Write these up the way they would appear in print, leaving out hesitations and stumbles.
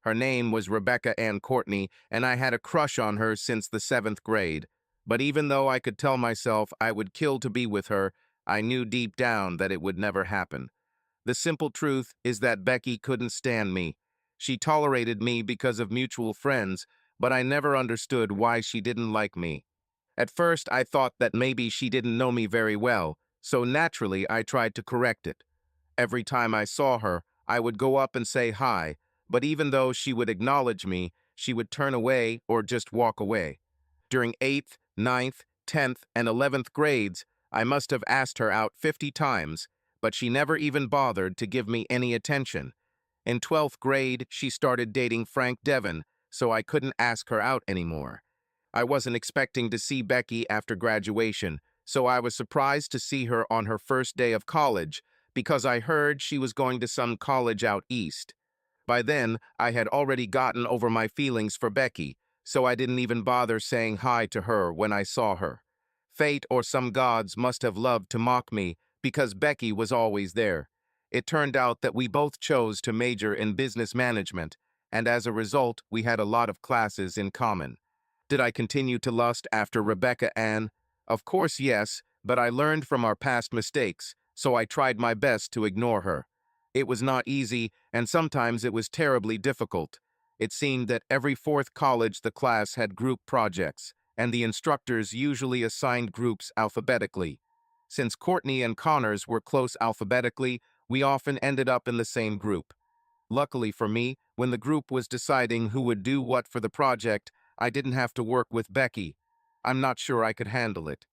Her name was Rebecca Ann Courtney, and I had a crush on her since the 7th grade. But even though I could tell myself I would kill to be with her, I knew deep down that it would never happen. The simple truth is that Becky couldn't stand me. She tolerated me because of mutual friends, but I never understood why she didn't like me. At first, I thought that maybe she didn't know me very well, so naturally I tried to correct it. Every time I saw her, I would go up and say hi, but even though she would acknowledge me, she would turn away or just walk away. During 8th, 9th, 10th, and 11th grades, I must have asked her out 50 times, but she never even bothered to give me any attention. In 12th grade, she started dating Frank Devon, so I couldn't ask her out anymore. I wasn't expecting to see Becky after graduation, so I was surprised to see her on her first day of college because I heard she was going to some college out east. By then, I had already gotten over my feelings for Becky, so I didn't even bother saying hi to her when I saw her. Fate or some gods must have loved to mock me because Becky was always there. It turned out that we both chose to major in business management, and as a result, we had a lot of classes in common. Did I continue to lust after Rebecca Ann? Of course, yes, but I learned from our past mistakes, so I tried my best to ignore her. It was not easy, and sometimes it was terribly difficult. It seemed that every fourth college the class had group projects, and the instructors usually assigned groups alphabetically. Since Courtney and Connors were close alphabetically, we often ended up in the same group. Luckily for me, when the group was deciding who would do what for the project, I didn't have to work with Becky. I'm not sure I could handle it.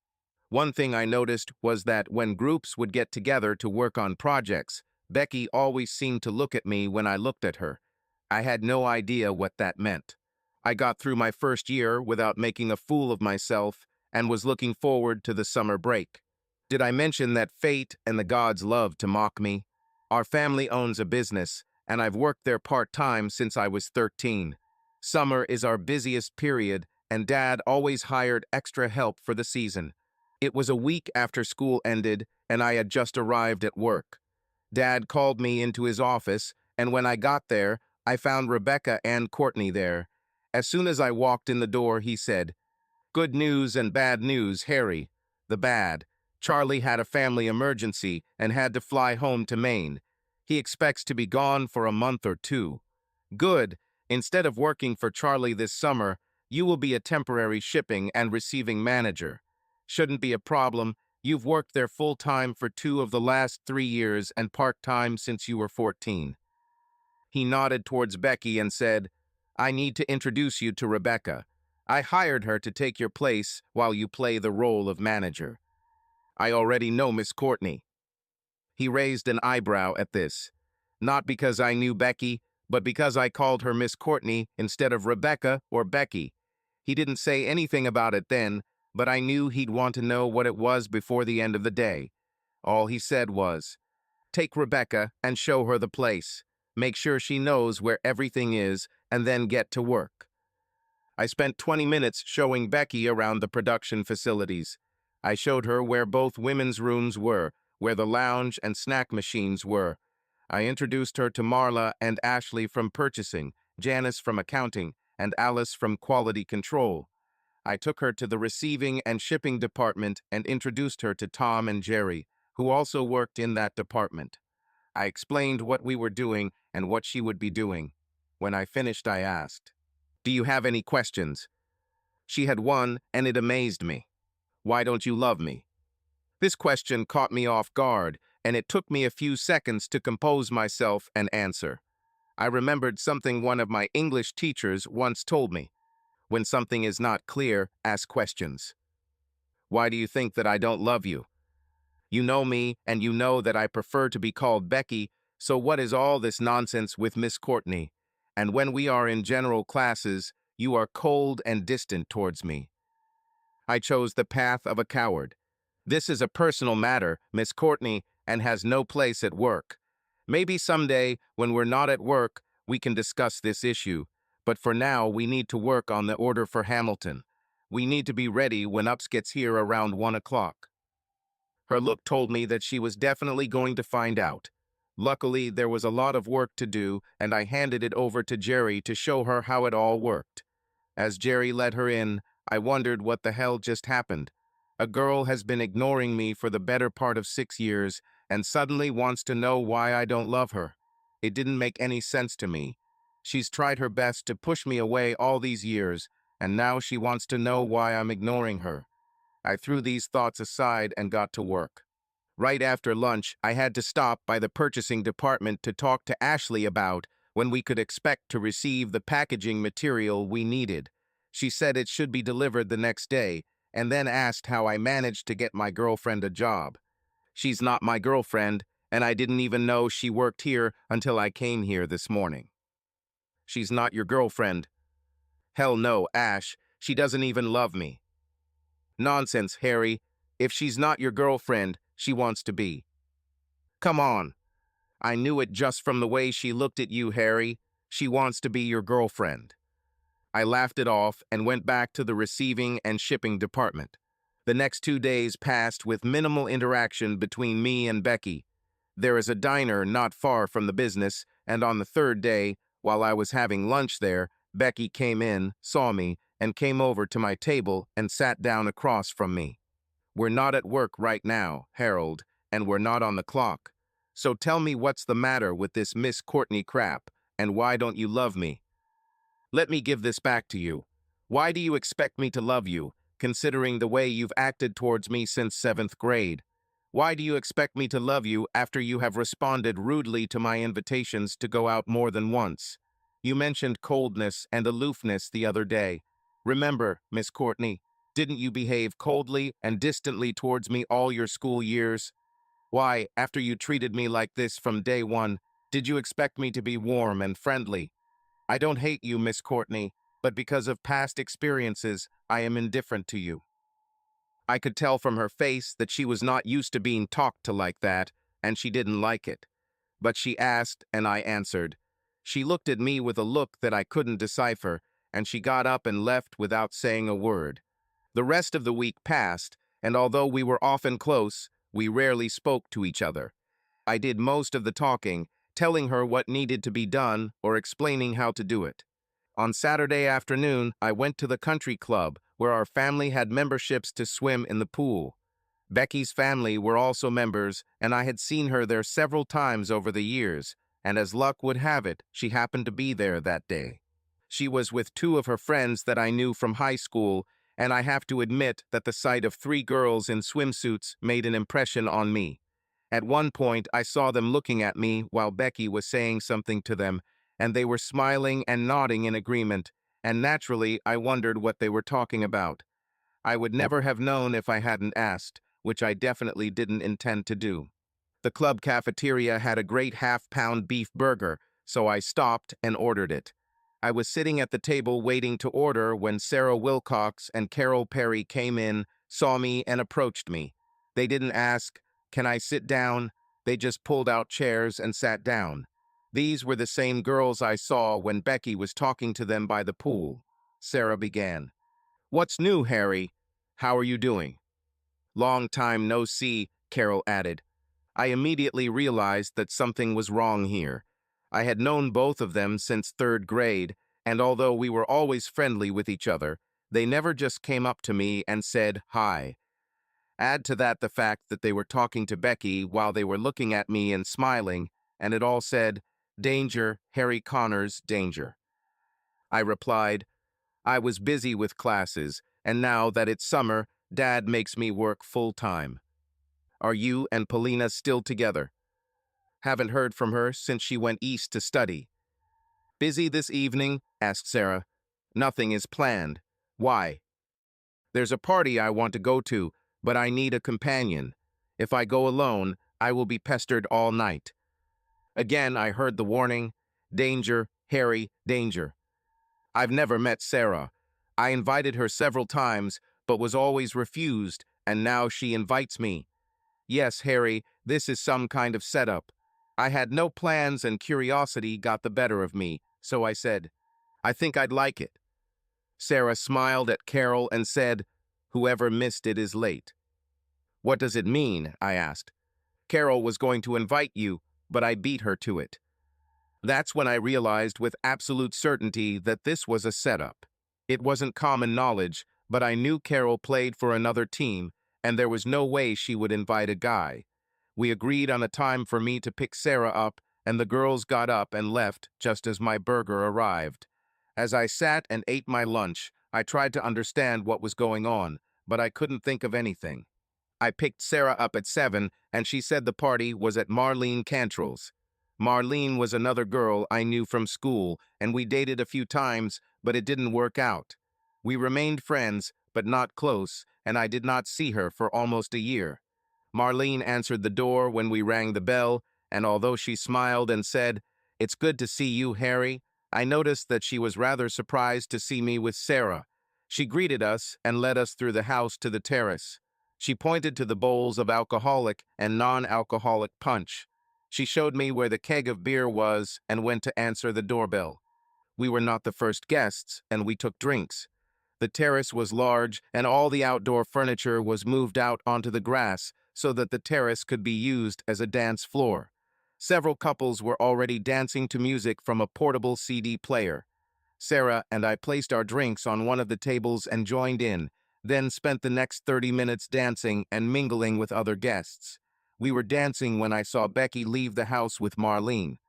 One thing I noticed was that when groups would get together to work on projects, Becky always seemed to look at me when I looked at her. I had no idea what that meant. I got through my first year without making a fool of myself and was looking forward to the summer break. Did I mention that fate and the gods love to mock me? Our family owns a business, and I've worked there part-time since I was 13. Summer is our busiest period, and Dad always hired extra help for the season. It was a week after school ended, and I had just arrived at work. Dad called me into his office, and when I got there, I found Rebecca and Courtney there. As soon as I walked in the door, he said, "Good news and bad news, Harry." The bad. Charlie had a family emergency and had to fly home to Maine. He expects to be gone for a month or two. Good. Instead of working for Charlie this summer, you will be a temporary shipping and receiving manager. Shouldn't be a problem. You've worked there full-time for 2 of the last 3 years and part-time since you were 14. He nodded towards Becky and said, "I need to introduce you to Rebecca. I hired her to take your place while you play the role of manager." "I already know Miss Courtney." He raised an eyebrow at this. Not because I knew Becky, but because I called her Miss Courtney instead of Rebecca or Becky. He didn't say anything about it then, but I knew he'd want to know what it was before the end of the day. All he said was, "Take Rebecca and show her the place. Make sure she knows where everything is, and then get to work." I spent 20 minutes showing Becky around the production facilities. I showed her where both women's rooms were, where the lounge and snack machines were. I introduced her to Marla and Ashley from purchasing, Janice from accounting, and Alice from quality control. I took her to the receiving and shipping department and introduced her to Tom and Jerry, who also worked in that department. I explained what we were doing and what she would be doing. When I finished, I asked, "Do you have any questions?" She had one, and it amazed me. "Why don't you love me?" This question caught me off guard, and it took me a few seconds to compose myself and answer. I remembered something one of my English teachers once told me. When something is not clear, ask questions. "Why do you think that I don't love you? You know me, and you know that I prefer to be called Becky, so what is all this nonsense with Miss Courtney? And when we are in general classes, you are cold and distant towards me." I chose the path of a coward. "This is a personal matter, Miss Courtney, and has no place at work. Maybe someday, when we're not at work, we can discuss this issue. But for now, we need to work on the order for Hamilton. We need to be ready when Ups gets here around 1 o'clock. Her look told me that she was definitely going to find out. Luckily, there was a lot of work to do, and I handed it over to Jerry to show her how it all worked. As Jerry let her in, I wondered what the hell just happened. A girl has been ignoring me for the better part of 6 years and suddenly wants to know why I don't love her. It didn't make any sense to me. She's tried her best to push me away all these years, and now she wants to know why I'm ignoring her. I threw these thoughts aside and got to work. Right after lunch, I had to stop by the purchasing department to talk to Ashley about when we could expect to receive the packaging material we needed. She said it should be delivered the next day, and then asked how I managed to get my girlfriend a job. She's not my girlfriend, and I didn't even know she worked here until I came here this morning. She's not your girlfriend. Hell no, Ash. She doesn't even love me. Nonsense, Harry. If she's not your girlfriend, she wants to be. Come on. I knew it just from the way she looked at you, Harry. She wants to be your girlfriend. I laughed it off and went back to the receiving and shipping department. The next 2 days passed with minimal interaction between me and Becky. There is a diner not far from the business, and on the third day, while I was having lunch there, Becky came in, saw me, and came over to my table and sat down across from me. We're not at work right now, Harold, and we're not on the clock. So tell me what's the matter with this Miss Courtney crap, and why don't you love me? Let me give this back to you. Why do you expect me to love you, considering the way you've acted towards me since 7th grade? Why do you expect me to love you after you have responded rudely to my invitations to go out more than once? You mentioned coldness and aloofness the other day. Remember, Miss Courtney, didn't you behave coldly and distantly towards me all your school years? Why, after you treated me like this from day one, did you expect me to be warm and friendly? I don't hate you, Miss Courtney, but because of past experiences, I am indifferent to you. I could tell from her face that she was not used to being talked to like that, and she didn't like it. But she asked, and I answered. She looked at me with a look that I couldn't decipher, and she got up and left without saying a word. The rest of the week passed, and although we were often close, we rarely spoke to each other. I did most of the talking, telling her what needed to be done or explaining how to do it. On Saturday afternoon, I went to the country club where our family had memberships to swim in the pool. Becky's family were also members, and I had seen her there several times over the years, and as luck would have it, she happened to be there that day. She was with two of her friends that I knew from high school, and I have to admit that the sight of 3 girls in swimsuits made an impression on me. At one point, I saw them looking at me while Becky was saying something to them, and they were smiling and nodding in agreement, and naturally, I wondered what they were talking about. I would never have known if I hadn't asked, which I definitely didn't intend to do. The club cafeteria had a great half-pound beef burger, so I stopped and ordered it. I was sitting at the table waiting to order when Sarah Wilcox and Carol Perry came in, saw me, and approached me. They didn't ask, "Can I sit down?" They just pulled out chairs and sat down. These were the same girls I saw when Becky was talking to them by the pool. Sarah began. "What's new, Harry? How are you doing?" "Long time no see," Carol added. I immediately realized that something was wrong here. I had known both of them since 3rd grade, and although we were always friendly with each other, they never just came up to me and said hi. Add to that the fact that they were talking to Becky while they were looking at me and smiling, and it all said, "Danger, Harry Connors, danger." I replied, "I was busy with classes, and now that it's summer, Dad makes me work full-time. Are you and Polina still together?" "Haven't heard from her since she went east to study." "Busy this evening?" asked Sarah. "Nothing is planned." "Why?" "There's a party I want to go to, but I need a companion. If I go alone, I will be pestered all night." Again, I heard the warning, "Danger, Harry, danger." I've never met Sarah. I invited her several times, but was always refused, and now she invites me. Yes, Harry, this is some kind of setup. I had no plans and curiosity got the better of me, so I said, "I think I'd like it." Sarah smiled at Carol and said, "Whoever missed it is late." "What does it mean?" I asked. "Carol was going to invite you." but I beat her to it. That's when I realized with absolute certainty that this was a setup. It wasn't common knowledge, but I knew Carol played for another team, and there was no way she would invite a guy. We agreed on a time for me to pick Sarah up, and the girls got up and left just as my burger arrived. As I sat and ate my lunch, I tried to understand what was going on, but I couldn't think of anything. I picked Sarah up at 7, and she said the party was at Marlene Cantrell's. Marlene was another girl I knew from school, and we dated a few times, but it didn't work out. We remained friends, but not close, and I did not see her for almost a year. Marlene answered the door when we rang the bell, and although she smiled and said, "It's good to see you, Harry," I noticed that she was rather surprised to see me with Sarah. She greeted us and led us through the house to the terrace. She pointed to the bowls of alcoholic and non-alcoholic punch. She showed me where the keg of beer was and went to answer the doorbell. We were not the first guests, and we took drinks. The terrace was large, and all the outdoor furniture was moved out onto the grass so that the terrace could be used as a dance floor. Several couples were already dancing to music from a portable CD player. Sarah and I placed our drinks on one of the tables and joined in, then spent the next 30 minutes dancing and mingling with other guests. We were dancing when I saw Becky leave the house with Marlene.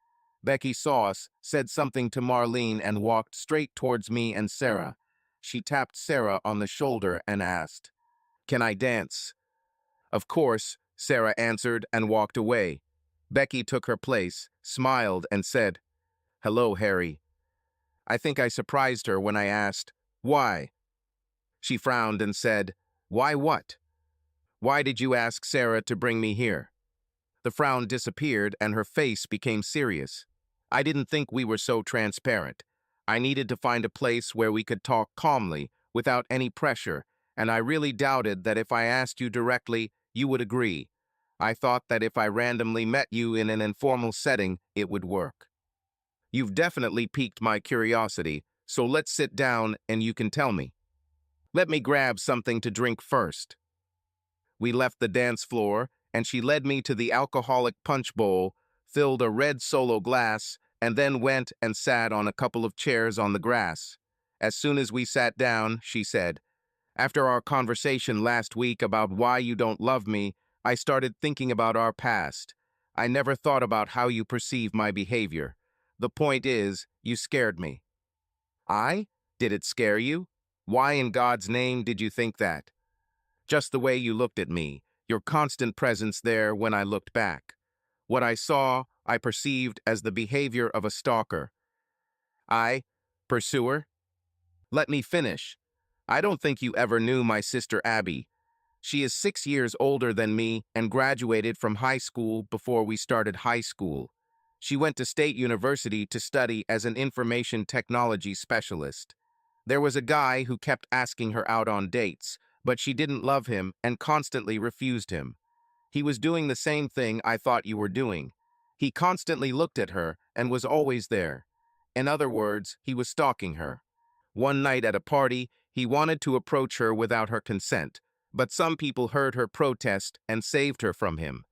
Becky saw us, said something to Marlene, and walked straight towards me and Sarah. She tapped Sarah on the shoulder and asked, "Can I dance?" "Of course," Sarah answered and walked away. Becky took her place, smiled, and said, "Hello, Harry." I think I surprised her when I asked, "Why?" She frowned and said, "Why what? Why did you ask Sarah to bring me here?" The frown disappeared and her face became serious. I didn't think we were so transparent. I needed to find a place where we could talk calmly, without any pressure, and I really doubted that if I asked you directly, you would agree. I thought that if I randomly met you in an informal setting, it would work. You've definitely piqued my curiosity, so let's sit down and you can tell me. Let me grab something to drink first. We left the dance floor, and she led me to the alcoholic punch bowl, filled a red Solo glass, and then went and sat on a couple of chairs on the grass. As soon as we sat down, she said, "After our conversation last week about why you don't love me, I started thinking about our past. I never thought about how you perceive my behavior. The point is, you scared me." "I? Did it scare you? Why in God's name did you think that?" "Just the way you looked at me, your constant presence there when I looked back. What I saw, I perceived as the behavior of a stalker." "I? Pursuer? Let me finish. I don't think you ever knew my sister Abby. She is 6 years older than me and graduated from high school before we started high school. She went to State University to study as an information technology specialist. There was a guy who kept asking her out on dates, but she didn't love him and constantly refused him. He was doing the same thing I thought you were doing. He constantly looked at her and was always there. In other words, he was stalking her. One night at a party, he wanted to approach her without her consent, but some people heard her protest and saved her from him.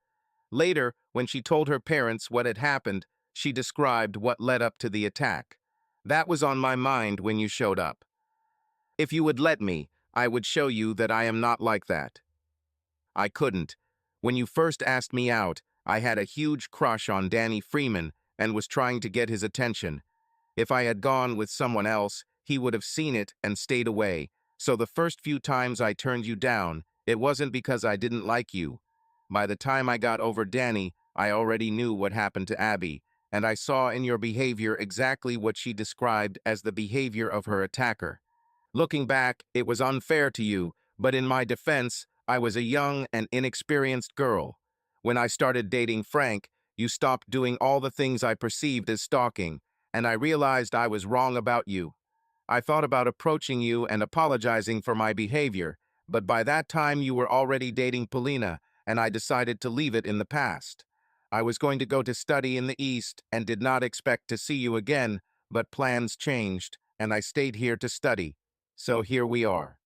Later, when she told her parents what had happened, she described what led up to the attack. That was on my mind when you showed up. If you would let me, I would show you that I am not like that. I couldn't. When you first asked me out, I had a huge crush on Danny Freeman and was trying to get his attention. If I had gone with someone else, he would have seen it and stayed away. So the first few times I turned you down, it wasn't because I didn't like you. By the time I got over Danny, I already knew what happened to Abby, and I saw in your behavior exactly what she described as the behavior of her attacker. Looking back, it was unfair to you, but in my defense, I was a young and inexperienced girl. When I started dating Frank, you stopped doing all the things I perceived as stalking, and I realized I was wrong about you. I thought about approaching you and apologizing for my behavior, but by that time you were already dating Polina, and I decided to leave it in the past. I was going to go to study in the East and did not expect to see you again, but plans changed, and I stayed here to study. So here we are.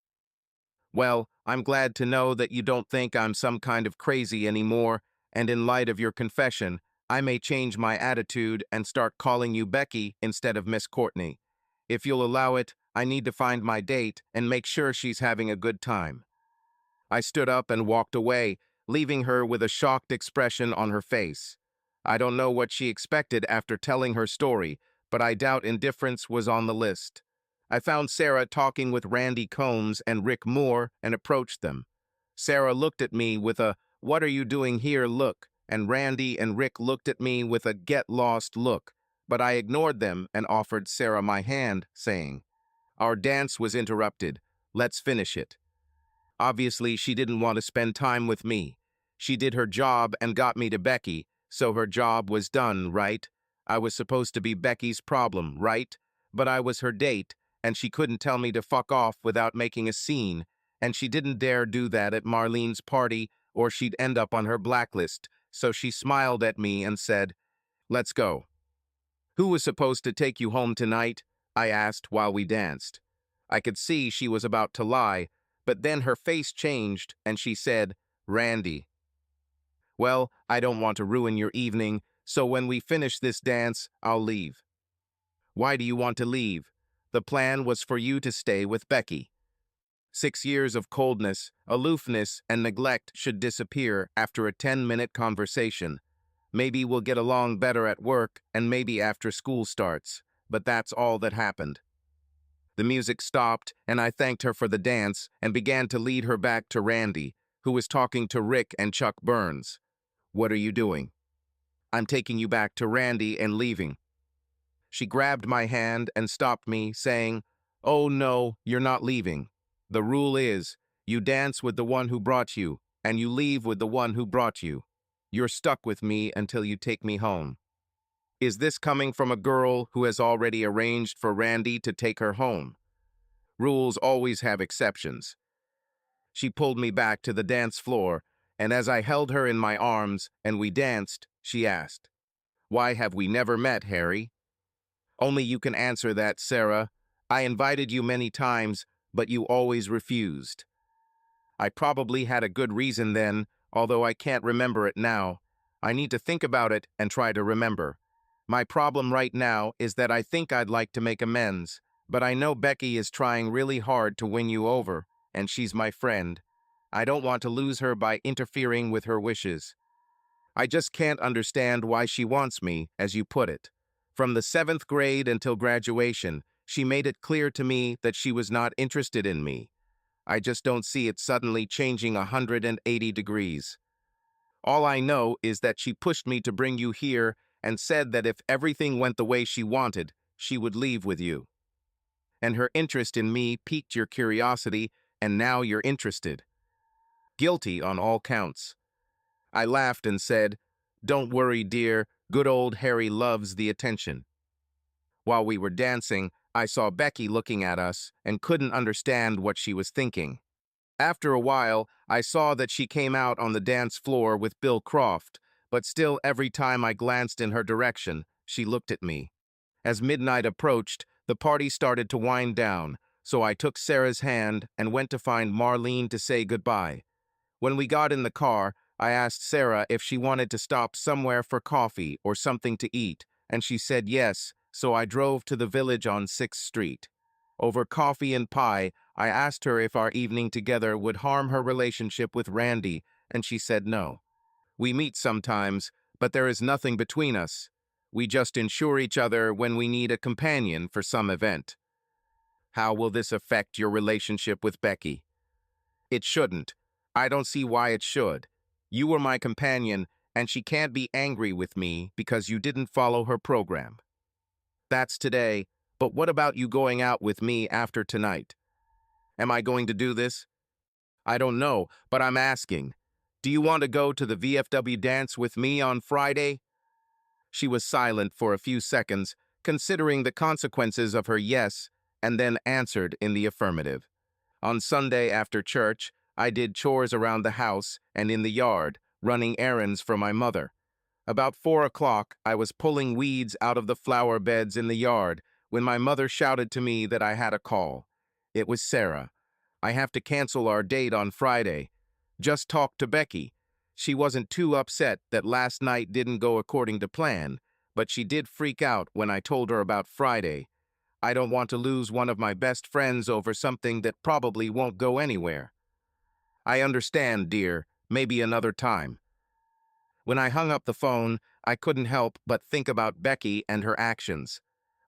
Well, I'm glad to know that you don't think I'm some kind of crazy anymore, and in light of your confession, I may change my attitude and start calling you Becky instead of Miss Courtney. If you'll allow it, I need to find my date and make sure she's having a good time." I stood up and walked away, leaving her with a shocked expression on her face. I don't know what she expected after telling her story, but I doubt indifference was on the list. I found Sarah talking with Randy Combs and Rick Moore and approached them. Sarah looked at me with a "what are you doing here" look, and Randy and Rick looked at me with a "get lost" look, but I ignored them and offered Sarah my hand, saying, "Our dance was interrupted. Let's finish it." Obviously, she didn't want to spend time with me. She did her job and got me to Becky, so her job was done, right? I was supposed to be Becky's problem, right? But I was her date, and she couldn't tell me to fuck off without making a scene, and she didn't dare do that at Marlene's party, or she'd end up on her blacklist, so she smiled at me and said, "Let's go." "Who was supposed to take you home tonight?" I asked while we danced. I could see she was about to lie, but then her face changed and she said, "Randy." "Well, I don't want to ruin your evening, so when we finish this dance, I'll leave." "Why do you want to leave? The plan was for you to stay with Becky." 6 years of coldness, aloofness, and neglect should disappear after a 10-minute conversation. Maybe we'll get along better at work, and maybe after school starts. But that's all that happened. The music stopped, and I thanked her for the dance and began to lead her back to Randy, who was talking to Rick and Chuck Burns. "What are you doing?" "I'm taking you back to Randy and leaving." She grabbed my hand and stopped me, saying, "Oh no, you're not leaving. The rule is, you dance with the one who brought you, and you leave with the one who brought you. You're stuck with me until you take me home." Is this coming from a girl who has already arranged for Randy to take her home? Rules always have exceptions. She pulled me back to the dance floor, and as I held her in my arms and we danced, she asked, "Why have we never met, Harry?" "Only you can answer that, Sarah. I invited you many times, but you always refused." I probably had a good reason then, although I can't remember it now. I need to think about it and try to remember. My problem right now is that I think I'd like to make amends, but I know Becky is trying really hard to win you over, and she's my friend. I don't want to lose her by interfering with her wishes. I just can't understand why she wants me, as you put it. From the 7th grade until graduation, she made it clear to me that she was not interested in me. I just don't see it suddenly changing 180 degrees. All I know is that she pushed me to bring you here and said that if everything went the way she wanted, she would leave with you. And her interest in me piqued your curiosity, and now you're interested. Guilty on all counts. I laughed and said, "Don't worry, dear, good old Harry loves the attention." While we were dancing, I saw Becky looking at us and couldn't understand what she was thinking. After a while, I saw that she came out on the dance floor with Bill Croft, but still every time I glanced in her direction, she looked at me. As midnight approached, the party started to wind down, so I took Sarah's hand and went to find Marlene to say goodbye. When we got in the car, I asked Sarah if she wanted to stop somewhere for coffee or something to eat, and she said yes, so I drove to the Village on 6th Street. Over coffee and pie, I asked her if our evening together would harm her relationship with Randy, and she said no. "We meet sometimes, but there is nothing between us. We just insure each other when we need a companion for some event." "How will this affect your relationship with Becky?" "It shouldn't. I don't see why it should. You were my companion, and she can't be angry with me because you didn't follow her program." "That's today, but what about you going out with me after tonight?" "Am I going to do this?" "I don't know, but I'm asking. Do you want to go to the VFW dance with me on Friday?" She was silent for a few seconds, considering the consequences of her yes, and then answered in the affirmative. On Sunday after church, I did chores around the house and in the yard, running errands for my mother. About 4 o'clock, I was pulling weeds out of the flower beds in the yard when my mother shouted to me that I had a call. It was Sarah. "I have to cancel our date on Friday. Just talk to Becky. She wasn't too upset that last night didn't go according to plan, but she did freak out when I told her about Friday. I don't want to lose one of my best friends over something that probably won't go anywhere. I understand, dear. Maybe another time. When I hung up the phone, I couldn't help but think about Becky and her actions.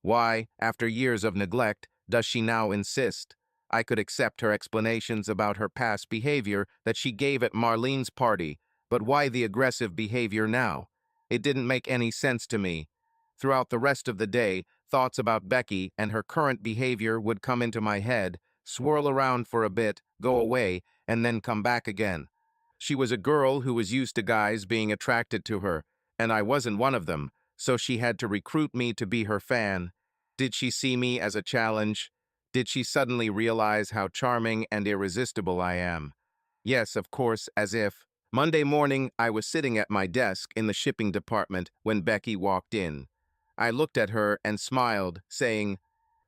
Why, after years of neglect, does she now insist? I could accept her explanations about her past behavior that she gave at Marlene's party, but why the aggressive behavior now? It didn't make any sense to me. Throughout the rest of the day, thoughts about Becky and her current behavior would come into my head, swirl around for a bit, go away, and then come back again. She was a girl who was used to guys being attracted to her, and I wasn't one of them, so she had to recruit me to be her fan. Did she see me as a challenge? Did she suddenly realize how charming and irresistible I am? Yes, of course, as if. Monday morning, I was sitting at my desk in the shipping department when Becky walked in. I looked at her and smiled, saying,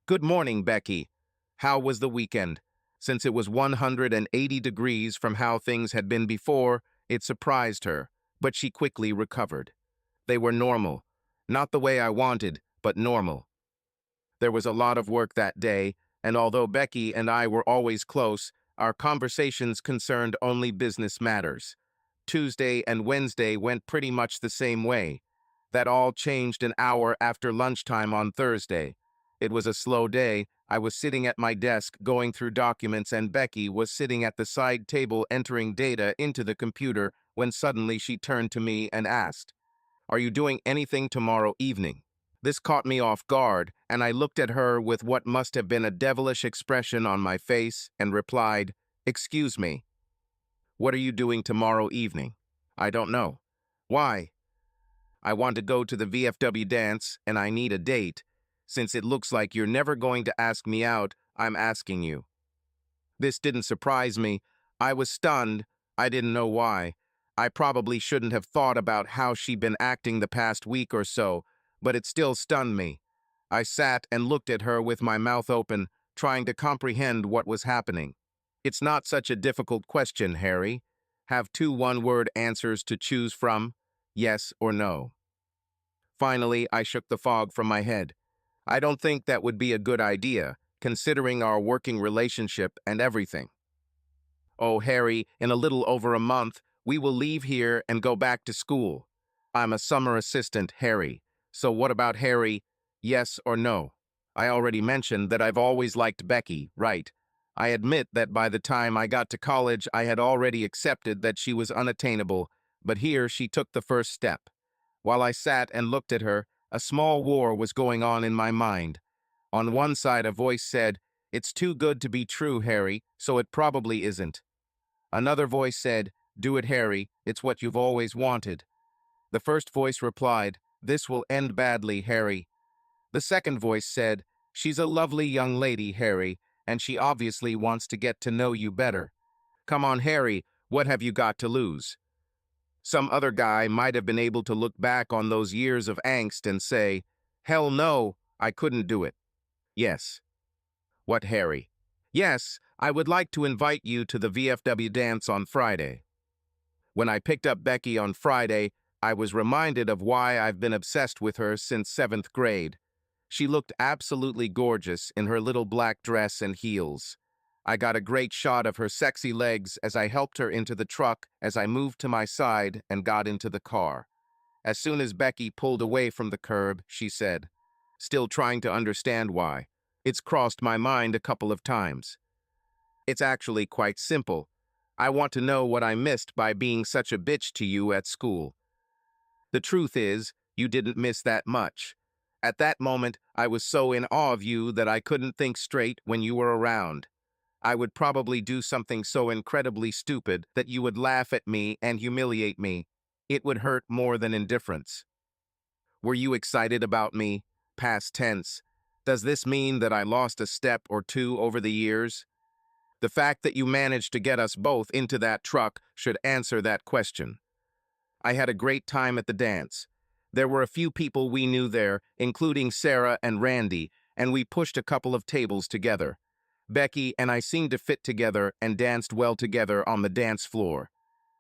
"Good morning, Becky. How was the weekend?" Since it was 180 degrees from how things had been before, it surprised her, but she quickly recovered. They were normal. Not the way I wanted, but normal. There was a lot of work that day, and although Becky and I were always close, our conversations concerned only business matters. Tuesday and Wednesday went pretty much the same way. That all changed an hour after lunchtime on Thursday. It was a slow day. I was sitting at my desk going through documents and Becky was sitting at the side table entering data into the computer when suddenly she turned to me and asked, "Are you doing anything tomorrow evening?" This caught me off guard, and I looked at her with what must have been a devilish expression on my face and replied, "Excuse me, what are you doing tomorrow evening?" "I don't know." "Why?" "I want to go to the VFW dance, and I need a date. Since it looks like you're never going to ask me out, I'm asking you." This didn't surprise me. I was stunned. I didn't know why. I probably shouldn't have thought about how she'd been acting the past week or so, but it still stunned me. I sat and looked at her with my mouth open, trying to comprehend what was happening. It's not such a difficult question, Harry. Have two one-word answers to choose from, yes or no. Finally, I shook the fog from my head. I don't think that would be a good idea, considering our working relationship and everything. "Oh, Harry, in a little over a month, we will leave here and go back to school. I'm a summer assistant, Harry. So what about Harry? Yes or no?" I already mentioned that I've always liked Becky, right? I admit that by the time I got to college, I had already accepted that she was unattainable, but here she took the first step. While I sat and looked at her, a small war was going on in my mind. On one side, a voice said, "It's too good to be true, Harry, so it probably isn't." Another voice said, "Do it, Harry, it's what you've always wanted." The first voice replied, "This will end badly, Harry." The second voice said, "She's a lovely young lady, Harry, and she obviously wants to get to know you better. Come on, Harry, what have you got to lose?" Some other guy might have been able to look back on those years of angst and say, "Hell no, I couldn't do it." Yes. What, Harry? "Yes, I would like to invite you to the VFW dance on Friday." When I picked up Becky on Friday, I was reminded of why I've been obsessed with her since 7th grade. She looked absolutely gorgeous in her little black dress and heels. I got a great shot of her sexy legs as I helped her into the truck as I moved to my side and got into the car. As soon as Becky pulled away from the curb, she said, still trying to understand why, "It's crossed my mind a couple of times. It's actually quite simple. I want to know what I missed by being such a bitch to you at school." The truth is, you didn't miss that much. At that moment, I was so in awe of you that I couldn't think straight when you were around. I would probably do something so incredibly stupid that you would laugh at me and humiliate me. It would hurt more than indifference. Were you excited about me? Past tense. Does this mean that I lost a step or two over the years? The fact that you managed to get us both into that truck should answer that question. I had a great time at the dance. There were a few people we knew there, including Sarah and Randy, and we pushed a couple of tables together. Becky and I seemed to fit together and danced well together on the dance floor.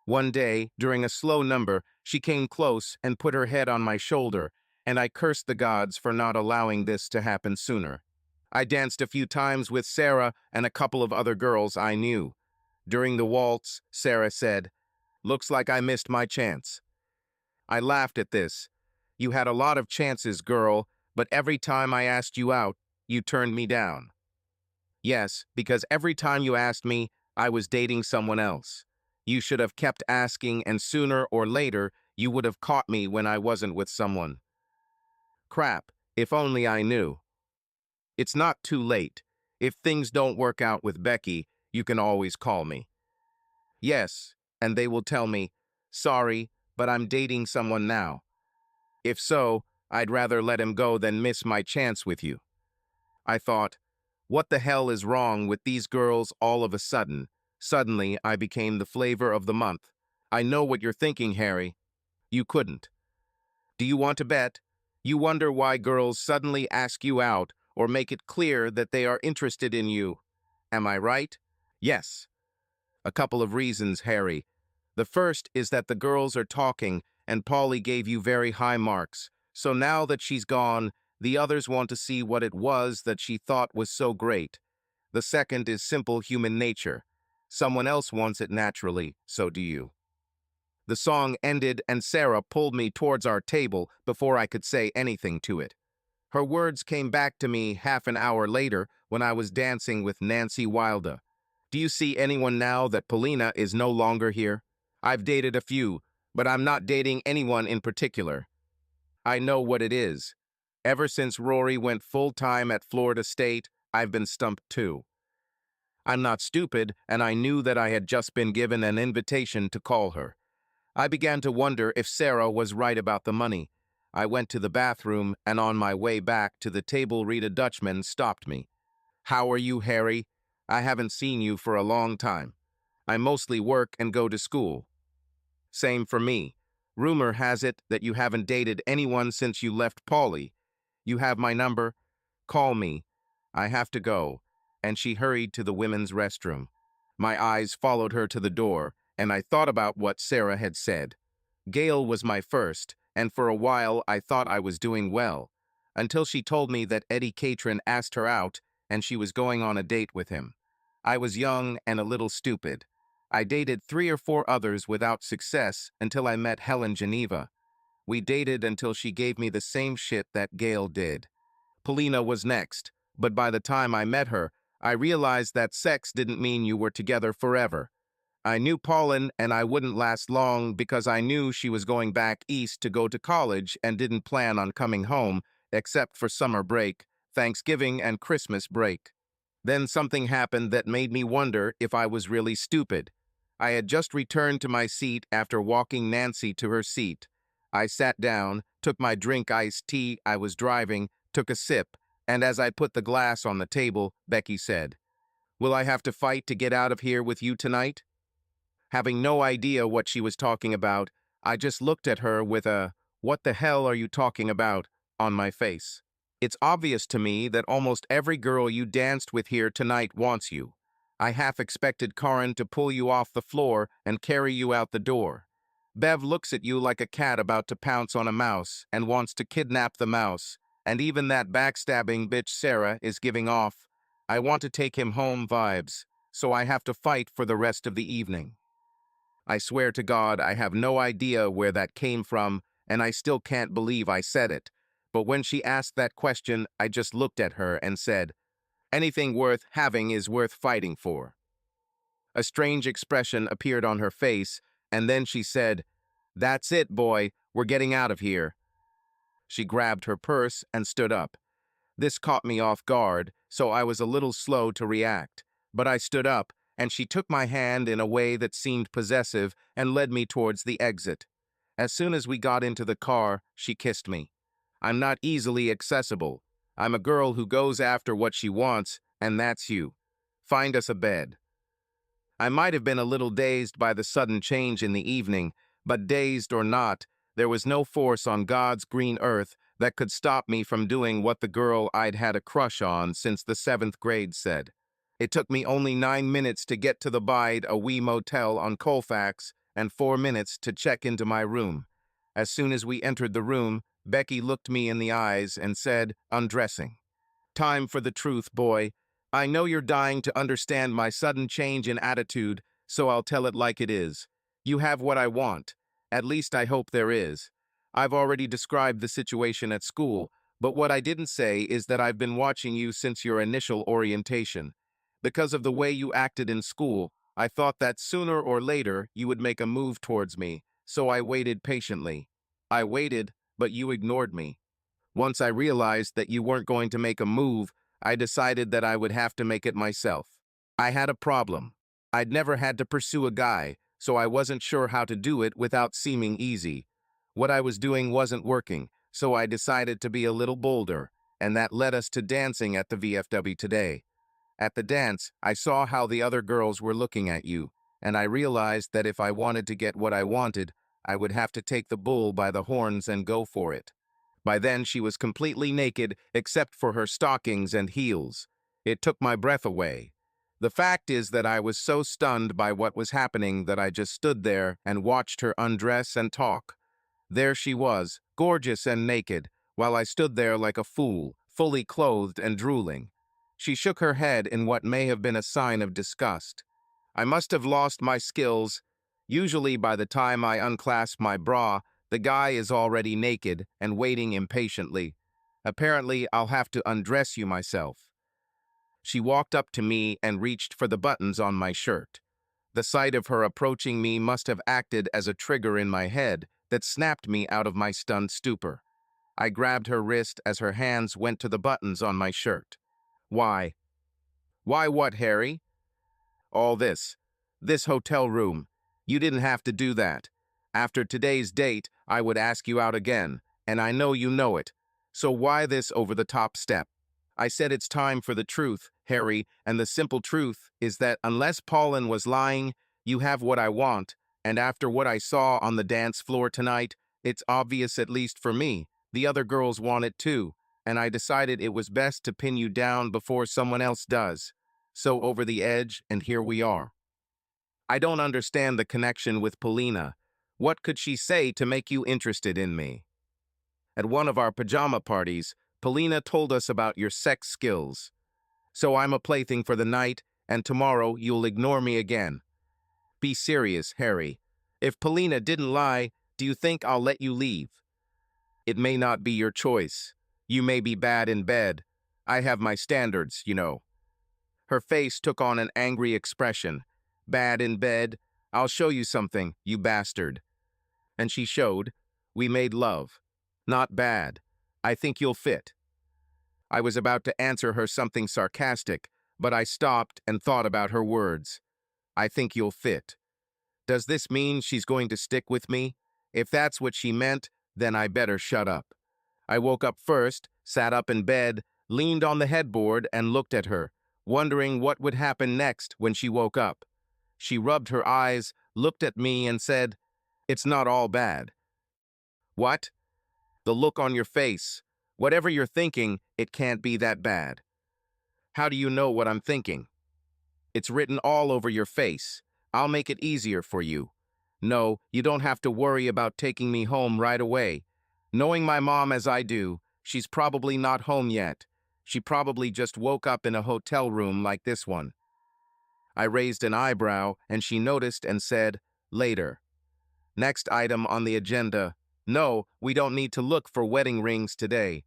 One day, during a slow number, she came close and put her head on my shoulder, and I cursed the gods for not allowing this to happen sooner. I danced a few times with Sarah and a couple of other girls I knew. During the waltz, Sarah said, "Looks like I missed my chance." I laughed at this. "You had a lot of chances, girl, but every time I asked you out, you turned me down." "Yes, because every time you asked me, I was dating someone else. You should have kept asking, and sooner or later, you would have caught me when I wasn't with someone." Crap, if only I knew. It's not too late. If things don't work out with Becky, you can always call me. Yes, and they will tell me, "Sorry, but I'm dating someone now." If so, I'd rather let him go than miss my chance with you. I thought, what the hell is wrong with these girls all of a sudden? Suddenly, I became the flavor of the month. I know what you're thinking, Harry. You couldn't. Do you want to bet? You wonder why girls suddenly ask you out or make it clear that they are interested in you. Am I right? Yes. A couple of reasons, Harry. The first is that the girls are talking and Polly gave you very high marks. So now that she's gone, the others want to see what it was that she thought was so great. The second is simple human nature. Someone else wants it naturally, so do you. The song ended and Sarah pulled me towards our table before I could say anything to it. Her words came back to me half an hour later when I was dancing with Nancy Wilder. "Do you see anyone now that Paulina is no longer here? I've dated a few, but I'm not dating anyone in particular. I know what it is. Ever since Rory went full-time at Florida State, I've been stumped too. I'm not stupid, and I knew that I had just been given an invitation to call her. I began to wonder if Sarah was right about the money. I went to the bathroom, and on my way back to the table Rita Dutchman stopped me. "How are you, Harry? I haven't seen you for a long time. I mostly work and go to school." "Same for me. Rumor has it that you haven't dated anyone since you left Polly. You have my number? Call me. I have to go." And she hurried to the women's restroom. My eyes followed her to the door, and I thought about what Sarah had said. Gail was my first, and for a while I thought I was doing well, until she told me that Eddie Catron asked her out and she was going on a date with him. I was young and a little stupid. I dated 3 or 4 others without success until I met Helen Geneva. We dated until she gave me the same shit that Gail did. Paulina was next, but by the time I met her, I realized that sex didn't mean you were together forever. I knew Pauline and I wouldn't last long because I knew she was going back east to go to college and didn't plan on coming home except for summer break, Thanksgiving and Christmas break. Then something happened that made me wonder if I was really stupid. I had just returned to my seat after walking Nancy to her seat. I sat down, took my drink iced tea I was driving, took a sip, and as I put the glass on the table, Becky said, "Will I have to fight to get out of here with you tonight?" Having no idea what she was talking about, I just looked at her with a, "What the hell are you talking about?" on my face. "It's obvious to me that almost every girl you danced with here tonight wants you. I half expected Karin to pull you off the floor and carry you out the door. Bev looks at you like a cat about to pounce on a mouse and wants to kidnap the mouse, and even that backstabbing bitch Sarah is giving off, 'I want to take him home' vibes, so I have to fight for the rest of the evening." I swear to God, I have no idea where that came from, and I still can't believe I said it. But when she asked that question, I just looked at her and said, "Anything worth having is worth fighting for." A strange expression appeared on her face, and then she said, "That's it, boy, we're getting out of here." She grabbed her purse and stood up. This caught me off guard, so I was a little slow to react. But I stood up, and she took my hand in a way that seemed possessive and led me towards the exit. As soon as we got into the car, she kissed me. I'm not easily accessible. I'm a girl who goes after what she wants, and that's you. Find us a bed. I might have been a little dazed by the sudden change in the evening, but dazed or not, there was no force on God's green earth that could stop me from doing what the girl I'd had a crush on since the 7th grade said. It took me only 9 minutes to get to the Bide, a wee motel on Colfax, and 4 minutes to check into my room. As soon as we entered the room, Becky looked me in the eyes and said, undressing, "Time for the truth, boy. I know you're dying to understand my sudden change in attitude, so I'll tell it like it is. You have what I want. At least I hope there is. I've already described the situation at school, but what I didn't say is that I've been watching you since your initial orientation. Because of the way you acted in school, I thought that sooner or later you would make a move towards me, so I waited patiently. I waited, but you ignored me. Once I realized that you weren't going to make a move, I decided that I would have to make it myself. I had a problem. I'd never had to pursue a guy, so I wasn't sure how to do it without seeming easy. What I was doing wasn't working, so I decided to be a little bolder, and that led us to dancing at the VFW today. At the dance, I saw how the other girls were looking at you, and I realized that if I wanted to get what I wanted, I would have to take the bull by the horns and go for it. By then, she was completely naked except for her stockings and heels. It took my breath away. The fact is that I was so stunned by what was happening that I just stood there and watched her undress and talk. There she was, gorgeous and naked, while I stood there like a fool, fully clothed and drooling. She shook her head in what may have been a sign of disgust. I must have lost my skills. Usually by the time I unclasp my bra, the guy is already naked and waiting impatiently. Apparently, I'll have to undress you myself. She walked up to me and reached for the buttons on my shirt. The sight of her approaching me must have acted as a trigger in my head that snapped me out of my stunned stupor. I grabbed her wrist as her hands went to the buttons on my shirt. Why? Why what, Harry? All this. This hotel room. You didn't have to do that. After today's date, I would ask you out again, and I know you know it. So why this over-the-top step? I said it's time for the truth, Harry, and the simple truth is that unless Paulin was lying, you have what I want, and after what I saw on the dance floor tonight, it's obvious, at least for me, the other girls want it too, and I decided it was best to pin you down before someone else does. So over the edge, and here we are. I don't understand the connection with Polina. What could she say to make you interested in me? At one of our pajama parties, Polina told us about your sex skills. So I'm a plaything for the night, and tomorrow you'll ignore me again. Be serious, Harry. If Polina didn't lie, do you think I'll let you leave? It may not be your choice. You may be bad in bed. I have my standards, you know. Her face took on an angry expression. Bad in bed? I'll show you something, you bastard. And she showed. We made love. Not bad. I think you'll fit. I was about to answer her something sarcastic, but I stopped and thought about her words. I think you'll fit. Does this mean she's going to stick with me? If that's what she meant, then I better shut up. I woke up first, sat up in bed, leaned on the headboard and looked at her, wondering what would happen next when she woke up. She rubbed her eyes, looked at me and said, "It's not all bad." What? The look on your face. Whatever you're thinking, it can't be that bad. How do you know what I'm thinking? It's written all over your face. I'll make it easier for you. No, you don't have to worry about taking me home right away. Knowing my mom as I do, she's probably not home yet. She probably just woke up in a hotel room like this one. I raised an eyebrow, and she noticed and said, "Later." Next item on the agenda. No, we don't need to look for wedding rings today.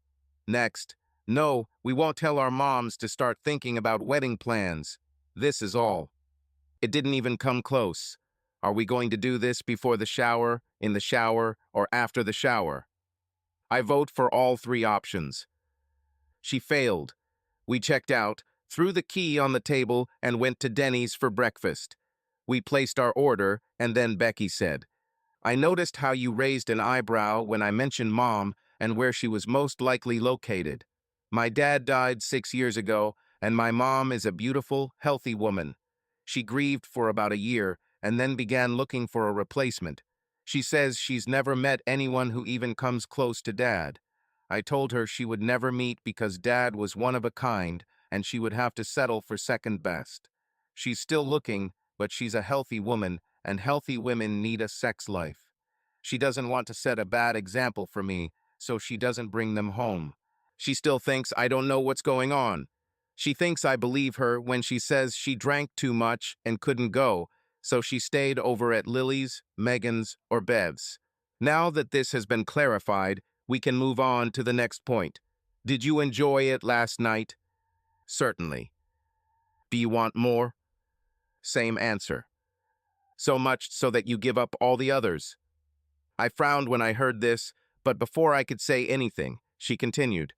Next. No, we won't tell our moms to start thinking about wedding plans. This is all. It didn't even come close. Are we going to do this before the shower, in the shower, or after the shower? I vote for all three options. She failed. We checked out, threw the key on the table, and went to Denny's for breakfast. We placed our order, and then Becky said, "I noticed how you raised an eyebrow when I mentioned Mom and where she was most likely located. My dad died 6 years ago, and my mom is a beautiful, healthy woman. She grieved for about a year and then began looking for a replacement. She says she's never met anyone who even comes close to Dad. I told her she would never meet because Dad was one of a kind and she would have to settle for second best. She's still looking, but she's a healthy woman and healthy women need a sex life. She doesn't want to set a bad example for me, so she doesn't bring them home. She still thinks I don't know what's going on. She thinks I believe her when she says she drank too much and couldn't go, so she stayed over at Lily's, Megan's, or Bev's. Now that this has been clarified, we can move on to the next point. Did you enjoy it last night? Certainly. Do you want more? Same answer. So much so that you give up all the others. I frowned when I heard this, but before I could say anything, she continued.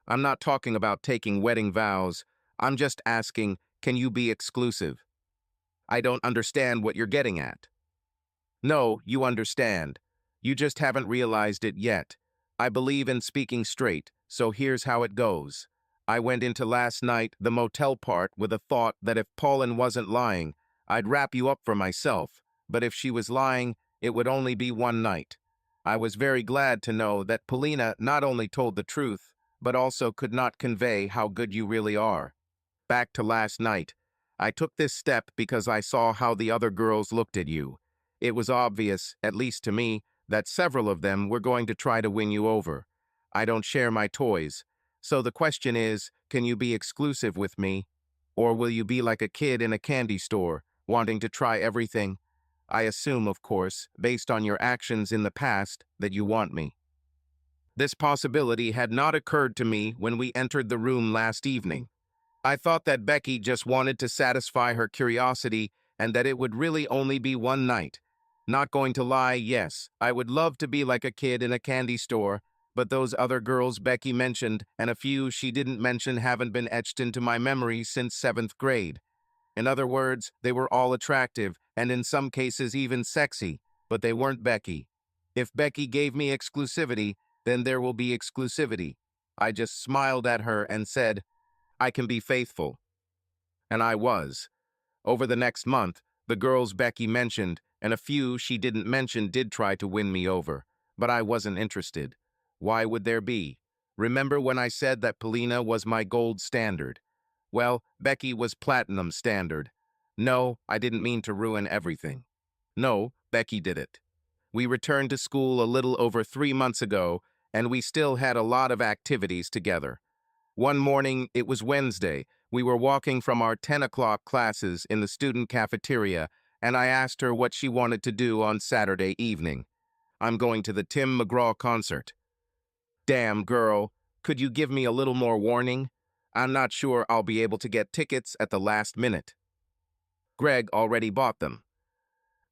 I'm not talking about taking wedding vows. I'm just asking, can you be exclusive? I don't understand what you're getting at. No, you understand. You just haven't realized it yet. I believe in speaking straight, so here's how it goes. I went into last night, the motel part, with a thought that if Paulin wasn't lying, I'd wrap you up for myself, but if she was lying, it would only be one night. I was very glad to know that Polina not only told the truth, but also could not convey how good you really are. Back to last night. I took this step because I saw how the other girls looked at you. It was obvious, at least to me, that several of them were going to try to win you over. I don't share my toys. So the question is, can you be exclusive with me? Or will you be like a kid in a candy store, wanting to try everything? I assume, of course, based on your actions in the past, that you want me. This possibility had not occurred to me when we entered the room last evening. I thought that Becky just wanted to satisfy her curiosity and that it would really only be one night. Not going to lie, yes, I would love to be like a kid in a candy store, but those other girls Becky mentioned and a few she didn't mention haven't been etched into my memory since 7th grade. In other words, they were all attractive and in some cases even sexy, but they weren't Becky. If Becky gave me exclusivity, then there will be exclusivity. I just smiled at her and said, I can be faithful. And I was. Over the next month, the girls Becky mentioned and a few she didn't mention did try to win me over, but I wasn't interested. Why would there be? Remember when I said that Polina was my gold standard? Well, Becky was platinum standard. No, I didn't mean to ruin everything. No, Becky did it. We returned to school a little over 3 months ago, and we still had a lot of activities together. One morning, it was Wednesday, we were walking from our 10 o'clock classes in the student cafeteria, and I asked her what she wanted to do on Saturday evening. I'm going to the Tim McGraw concert. Damn, girl, could you give me a little more warning? I'm not sure I'll be able to get tickets at the last minute. Greg already bought them.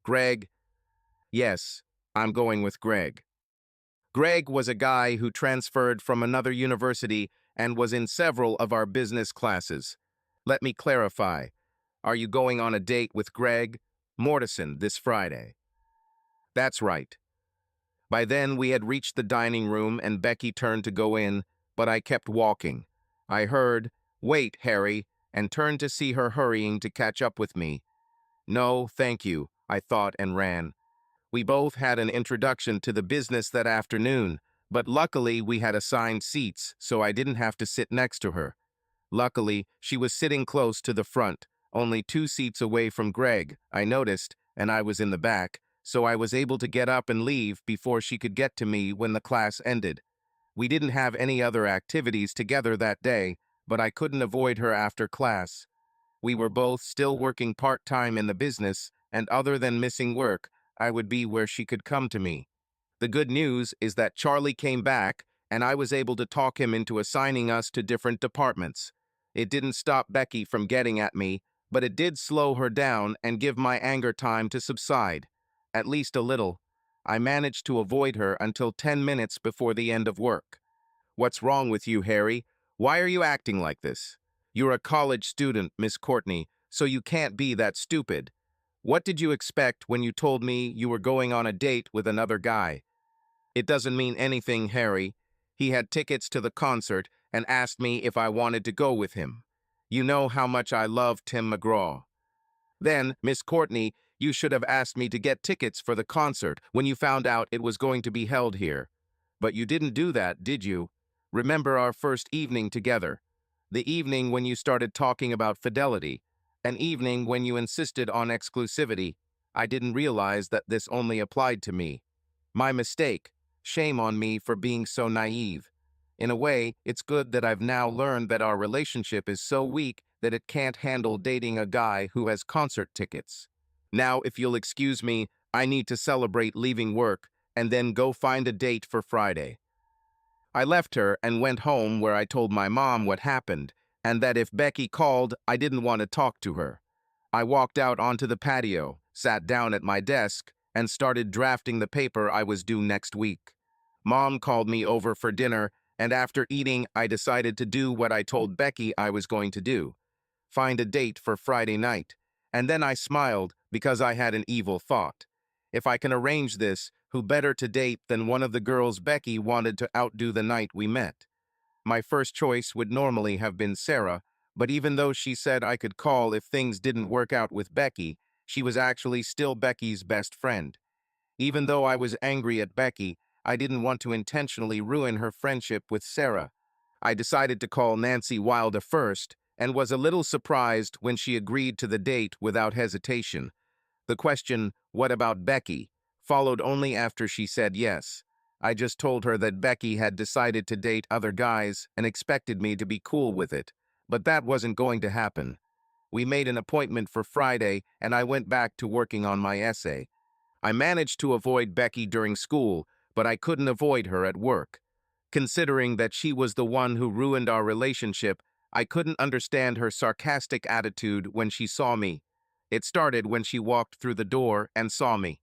Greg? Yes, I'm going with Greg. Greg was a guy who transferred from another university and was in several of our business classes. Let me clarify. Are you going on a date with Greg Mortison this Friday? That's right. By then, we had reached the dining room and Becky turned to go in, but I kept walking. I heard, "Wait, Harry," and turned to see her hurrying to catch up with me. No, thank you, I thought and ran. We both had an introduction to the business that afternoon, but luckily we had assigned seats, so I didn't have to sit next to her. Luckily, she was sitting close to the front, only 2 seats away from Greg, I noticed, and I was in the back, so I was able to get up and leave before she could get to me when the class ended. We didn't have any other activities together that day, but I couldn't avoid her after class. We were both still working part-time in the business, and other than missing work, I would be where she could come to me. The good news is that Charlie came back, and I was able to talk him into assigning us to different departments. It didn't stop Becky from getting at me, but it did slow her down and give my anger time to subside. At least a little. I managed to avoid her until 10 minutes before the end of work. What's wrong with you, Harry? Why are you acting like this? You're a college student, Miss Courtney, so you can't be that stupid. What did you expect when you told me you were going on a date with another guy? It doesn't mean anything, Harry. He had tickets to the concert and asked me if I wanted to go with him. You know how much I love Tim McGraw. Then, Miss Courtney, you should have asked me to get tickets for the concert when you found out it was going to be held here. But you didn't do that, did you? Remember our first evening together? The evening when you started talking about fidelity. An evening when you insisted on exclusivity. I didn't realize that this only applied to me. My mistake. Shame on me for being so naive. In a way, it's good that I've now learned that our relationship is so weak that it can't handle dating a guy who has concert tickets. Now, if you'll excuse me, I need to celebrate leaving work and then go find a date for Friday. I left her and went home where I told my mom what happened and that if Becky called, I didn't want to talk to her. I walked out onto the patio, sat down at my desk, and started drafting the paper I was due next week. Mom called me over for dinner, and after eating, I decided to do what I told Becky I was going to do: find a date for Friday night. And then I smiled because I had an evil thought. If I can arrange this, who better to date than one of the girls Becky wanted to outdo the night we met? My first choice would normally have been Sarah, but even though she said I could call if things didn't work out with Becky, she was actually still Becky's best friend. Even though I was angry at Becky, I didn't want to intentionally ruin her friendship with Sarah. I decided to call Nancy Wilder first, and was a little surprised when she agreed to the date without hesitation. The question, "What about Becky?" followed only after she said yes. I just told her that Becky had decided to date other guys and expected me to be cool with it. But that wasn't going to happen. We made an appointment for Friday, and I went back to working on my essay. I managed to avoid Becky during school, but I couldn't avoid her at work. Considering that she was the one who ruined our relationship, I couldn't understand her sarcastic attitude when she saw me. It started when she walked through the door and saw me.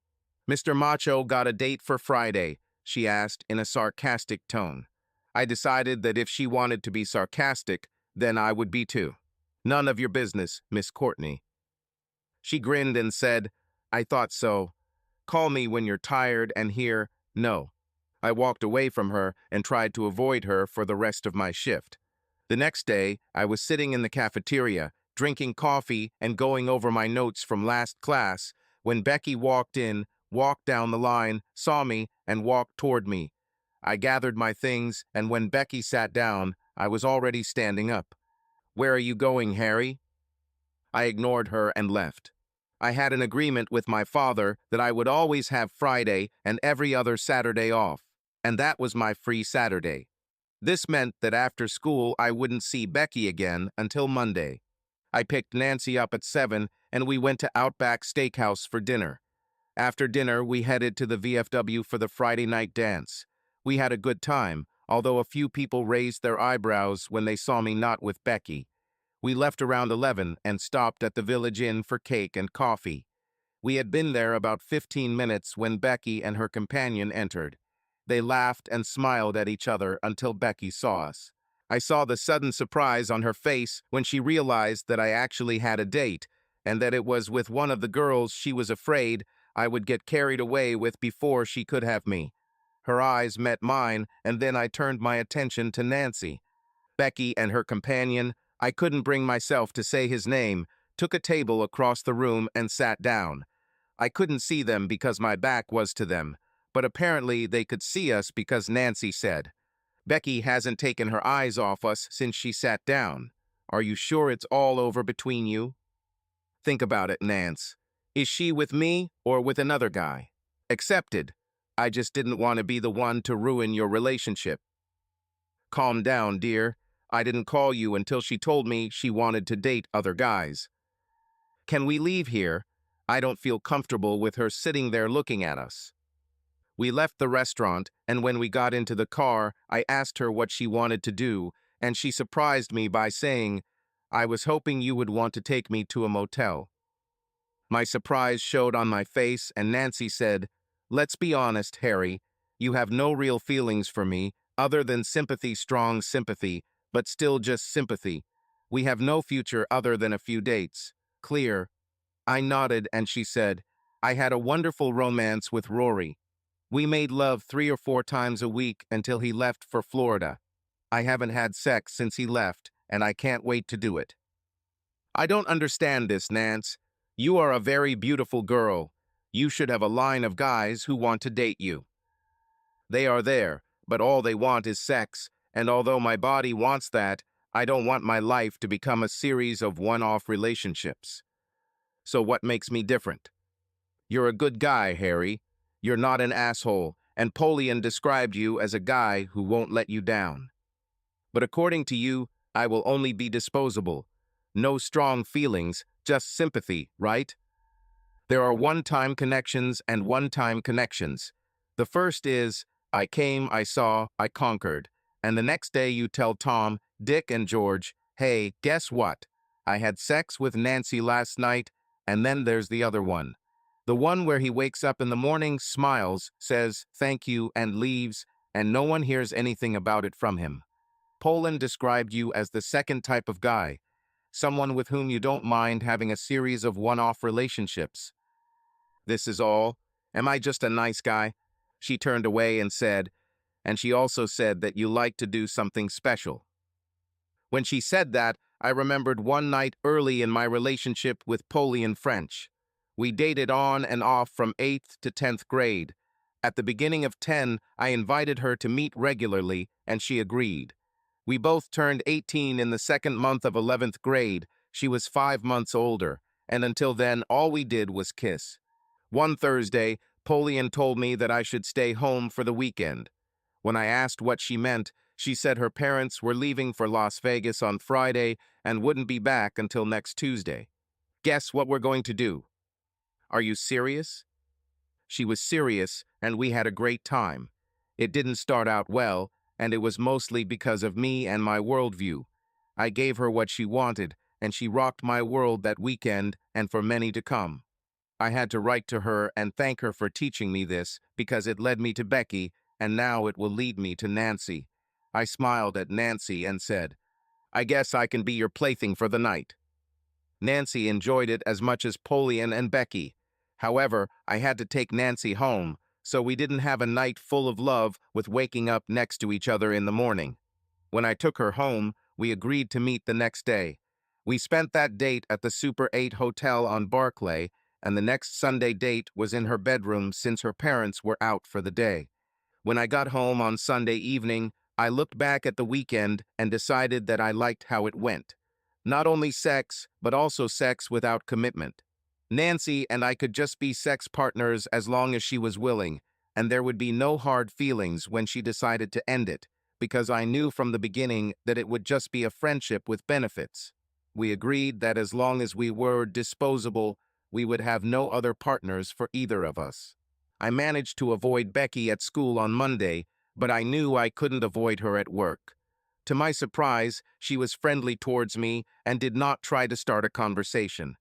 "Mr. Macho got a date for Friday?" she asked in a sarcastic tone. I decided that if she wanted to be sarcastic, then I would be too. "None of your business, Miss Courtney." She grinned and said, "I thought so. Call me when you're tired and here." No. I walked away from her and tried to avoid her for the rest of my shift. The next day, I was sitting in the cafeteria, drinking coffee and going over my notes from last class, when Becky walked in, walked down the line, saw me, and walked toward me. I gathered my things, and when Becky sat down, I was already standing up. "Where are you going, Harry?" I ignored her and left. I had an agreement with my father that I would always have Friday and every other Saturday off, and that was my free Saturday. This meant that after school I wouldn't see Becky again until Monday. I picked Nancy up at 7 and we went to Outback Steakhouse for dinner. After dinner, we headed to the VFW for the Friday night dance. We had a good time, although a few people raised their eyebrows when they saw me not with Becky. We left around 11 and stopped at the Village Inn for cake and coffee. We had been there about 15 minutes when Becky and her companion entered. They laughed and smiled at each other until Becky saw us. I saw the sudden surprise on her face when she realized that I actually had a date, and that it was with one of the girls she was afraid I would get carried away with before she could have me. Her eyes met mine, and then I turned my attention to Nancy. Becky and her companion, I couldn't bring myself to say his name, took a table across the room and sat down. I couldn't see them because my back was to them, but apparently they could see us because Nancy said, "Becky hasn't taken her eyes off us since she sat down. Are you sure it's all over between you? Think about it, Nance. Is she with me or with another guy?" "Accepted. I just didn't want to be the one to ruin your relationship." "Calm down, dear. I didn't call you until she told me she wanted to date other guys. Can we leave here? I don't feel comfortable with her sitting there looking at us." We left the restaurant, and when we got into the car, I asked her what she wanted to do, and she surprised me by saying, "I was hoping you would want to take me to a motel." My surprise showed on my face, and Nancy said, "Let's be honest, Harry. You have no real feelings for me, other than sympathy, strong sympathy, but still just sympathy. We have no future other than a few dates. Clear?" I nodded, and she said, "I had a wonderful romance with Rory. We made love 3 or 4 times a week until he left for Florida. I haven't had sex since he left, and I can't wait to do it." "I don't understand this, Nance. You are a very beautiful girl. You should have a line of guys who want to date you. They are there, but all they want is sex, and although my body wants that, I don't want my life to become a series of one-off relationships. So what makes me different?" You're a good guy, Harry. You're not an asshole, and Polian described you as a guy who won't let you down. But according to you, I will only be disposable. No strong feelings, just sympathy, right? There are one-time connections and one-time connections. The first is, I came, I saw, I conquered. And the next day you tell Tom, Dick, and George, hey, guess what? I had sex with Nancy last night, and then there's the other one. The one where he wakes up in the morning, smiles, says thank you, and leaves, and no one hears anything about it from him. Poland described you as the second type of guy, someone with whom you don't mind having a series of one-off relationships. This is all. Am I just a nice guy? She turned away and said, and she also said that you like to do something special. When she said that, I remembered one night early in my relationship with Polian French. We dated on and off from 8th to 10th grade. At the beginning of 10, I invited her to meet regularly, and she agreed. We both turned 18 in the second month of 11th grade. She was 5 months older, and until then, all we did was kiss. One Thursday, Polian told me that I should stay home for the weekend. When I asked what she meant, she said her parents were leaving for Las Vegas on Friday and wouldn't be back until next Tuesday. Guess what we're going to do? Are you serious? She was serious, and we had a great time. It didn't start out well, and it was mostly because of me and my worldview. I gave her what she wanted, and she rocked my world that weekend and for many to come. I had to write to her and thank her for teaching me this because it led me to Becky, and now it will lead me to Nancy. I smiled at Nancy and said, I guess I can be your plaything for the night. Nancy enjoyed it as much as Polian and Becky. However, I had to take Nancy home, so we didn't have a night full of love with waking up next to each other in the morning. When I took her home, we agreed to meet the next day. We spent that date at the Super 8 Hotel on Barclay, and the next Sunday date was in her bedroom since her parents were out for the day. When I got home on Sunday evening, I looked back at the weekend and decided that I liked how it went. Not only sex, but also sex without commitment. Nancy and I could just be sex partners as long as she was willing, and there would be no hard feelings when she decided to end it, because I knew from the beginning that it would just be a friendship with benefits. We agreed that as long as we were disposable, we would have no other partners for either of us. I managed to avoid Becky at school on Monday, but I knew I couldn't avoid her at work. To my surprise, she was friendly towards me and did not try to start a conversation.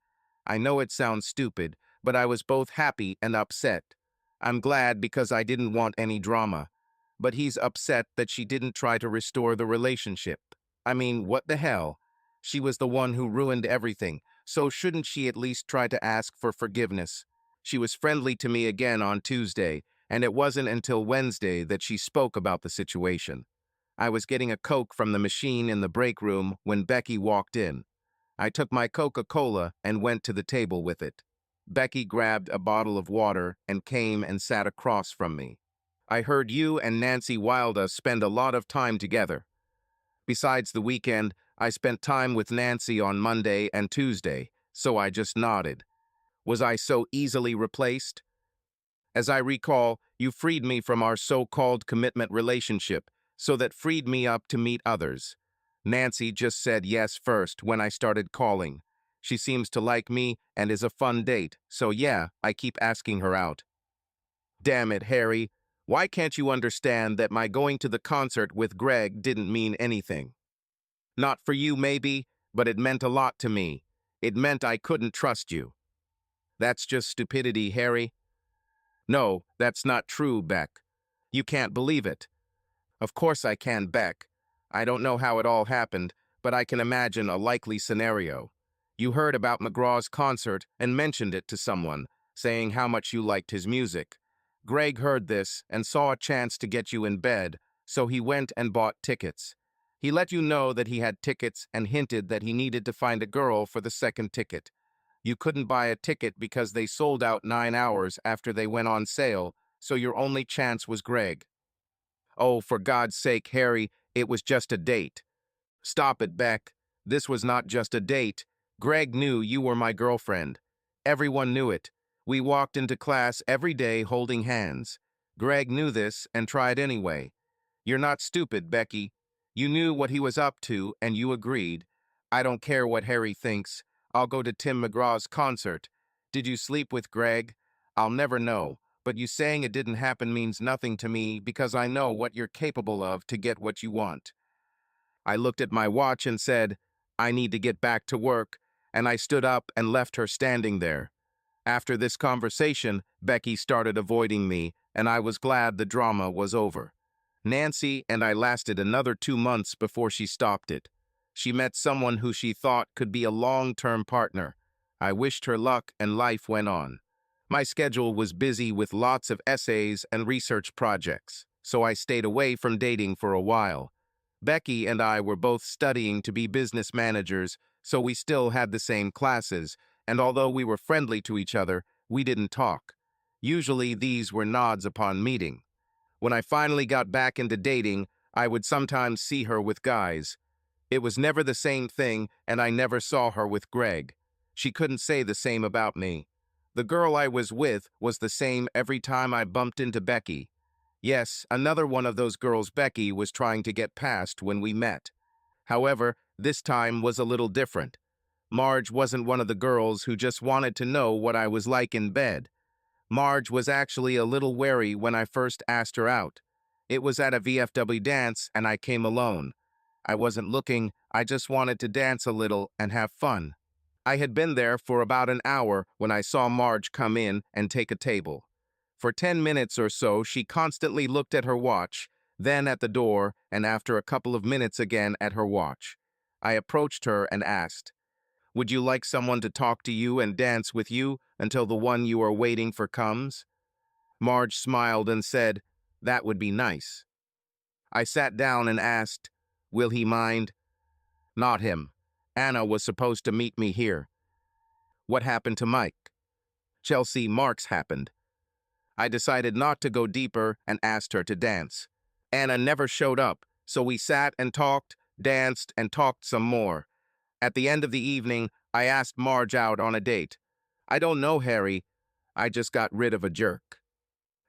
I know it sounds stupid, but I was both happy and upset. I'm glad because I didn't want any drama. But he's upset that she didn't try to restore the relationship. I mean, what the hell? She was the one who ruined everything, so shouldn't she at least try to ask for forgiveness? She was friendly to me again on Tuesday, and it wasn't until Wednesday that she spoke about the situation. I was getting a Coke from the machine in the break room when Becky walked in. I took my Coca-Cola and went to the table with it. Becky grabbed a bottle of water and came and sat across from me. I heard you and Nancy Wilda spend a lot of time together. Besides the weekend, I spent time with Nancy on Monday and Tuesday, so I just nodded. Was I so easily replaced? As I recall, you freed me from our so-called commitment relationship, so that freed me up to meet others. Nancy just said yes first when I started calling. She seems to like me and is a fun date, so yeah, I keep asking her out. Damn it, Harry. Why can't you understand that my going to the concert with Greg didn't mean anything? Not for you, maybe, but it meant a lot to me. It meant I couldn't trust you. That's just stupidity, Harry. No, that's not true, Beck. You can't believe it. Of course I can, Beck. I don't know how it all happened, but I can imagine a likely scenario. You heard about McGraw's concert and mentioned it to someone, saying how much you liked his music. Greg heard this and saw a chance to get you in bed, so he went and bought tickets. He let you know that he had tickets and hinted that he needed to find a girl for the second ticket. You couldn't buy a ticket because they sold out 9 hours after they went on sale, so your only chance was Greg. Oh, for God's sake, Harry, it was just a date. Stop it, Beck. This was not just a date. Greg knew you were my girlfriend. Everyone knew it. We walked into class every day holding hands. Greg knew this and tried anyway. You're not stupid, Becky. You knew what he was up to and you agreed. I don't care what Harry thinks. I'll go to Tim McGraw's concert. Did you sleep with Greg? I'll never know, but you saying it didn't happen means nothing to me because I know what you're capable of to get what you want. I looked at my watch and said, I need to get back to work, and I stood up and left her standing there. After this conversation, Becky started avoiding me, and I was glad the drama was over. Nancy and I lasted another 2 months before she stopped it. She met someone who she thought could be a long-term partner. I wished her luck and life went on. My schedule was busy with lots of essays and research projects, so I stayed away from dating for a while. Becky and I were both studying to be business managers, so we still had the same classes, and although we were friendly to each other, we didn't talk. Usually these were nods upon meeting. When I finally got back into dating, I would sometimes see her with guys. It was never the same thing, and I never saw her with Greg. She couldn't say the same about me. The girl I was with was the same every time I bumped into Becky. Yes, another one of those girls Becky was trying to get past when we met. However, this time was a little different. Marge wasn't one of the girls who just wanted to know what I was like in bed. Marge was actually a little wary when I first asked her out. It was at a VFW dance and I came alone. I wasn't looking, I just wanted to dance a little and have fun. I had been there for about an hour when I saw Marge come in and take a table. For 10 minutes or so, she constantly looked at her watch, then at the door, and after a couple of minutes again at her watch. I approached her and asked, would you like someone to talk to you and dance with you until the one you are waiting for comes? Marge smiled and said, that would be nice. I sat down and asked, will he mind? Not him. Anna was supposed to meet me here. What happened to Mike? Chelsea Marks happened. I decided not to go deeper and asked her to dance. Anna never showed up, so we sat and talked, danced, and talked some more. At the end of the evening, I asked Marge out on a date. I don't know, Harry. I just got rid of a jerk.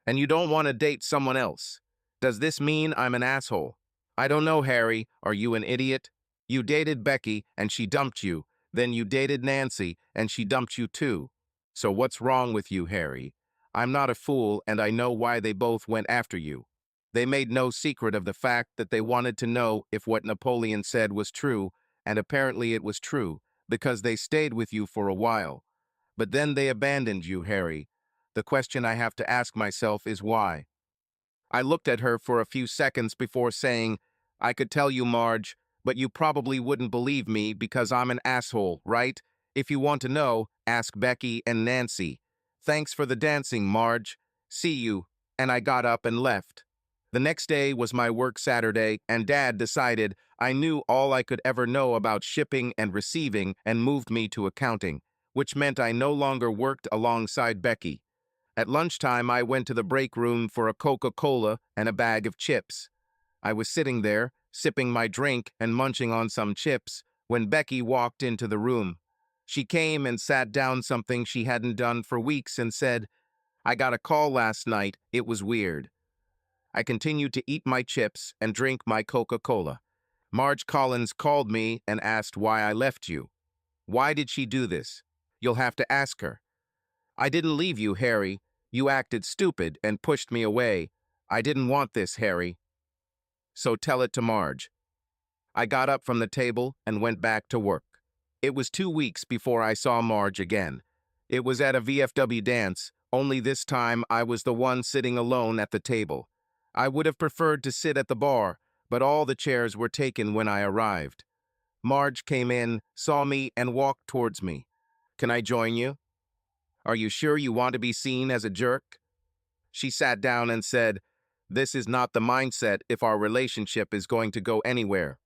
And you don't want to date someone else. Does this mean I'm an asshole? I don't know, Harry. Are you an idiot? You dated Becky and she dumped you. Then you dated Nancy and she dumped you too. So what's wrong with you, Harry? I'm not a fool and I know why they both went after you. They made no secret of the fact that they wanted to know if what Napoleon said was true, and apparently it was true, because they stayed with you for a while. But then they abandoned you, Harry. The question I have to ask myself is why? I looked at her for a few seconds before saying, I could tell you, Marge, but you probably wouldn't believe me because I'm an asshole, right? If you want to know, ask Becky and Nancy. Thanks for the dancing, Marge. See you. And I got up and left. The next day was my work Saturday, and Dad decided I knew all I could ever know about shipping and receiving and moved me to accounting, which meant I no longer worked alongside Becky. At lunchtime, I went to the break room for a Coca-Cola and a bag of chips. I was sitting there, sipping my drink and munching on some chips, when Becky walked into the room. She came and sat down something she hadn't done for weeks and said, I got a call last night. It was weird. I continued to eat my chips and drink my Coca-Cola. Marge Collins called me and asked why I left you. Why did she do this? You'll have to ask her. I didn't leave you, Harry. You acted stupid and pushed me away. I didn't want this, Harry. So tell it to Marge. I got up from the table and went back to work. It was 2 weeks before I saw Marge again. It was at a VFW dance, only this time I was the one sitting alone at the table. I would have preferred to sit at the bar, but all the chairs were taken when I arrived. Marge came in, saw me, and walked towards me. Can I join you? Are you sure you want to be seen as a jerk? She sat down and said, this is not the mindset if our relationship is going to go anywhere.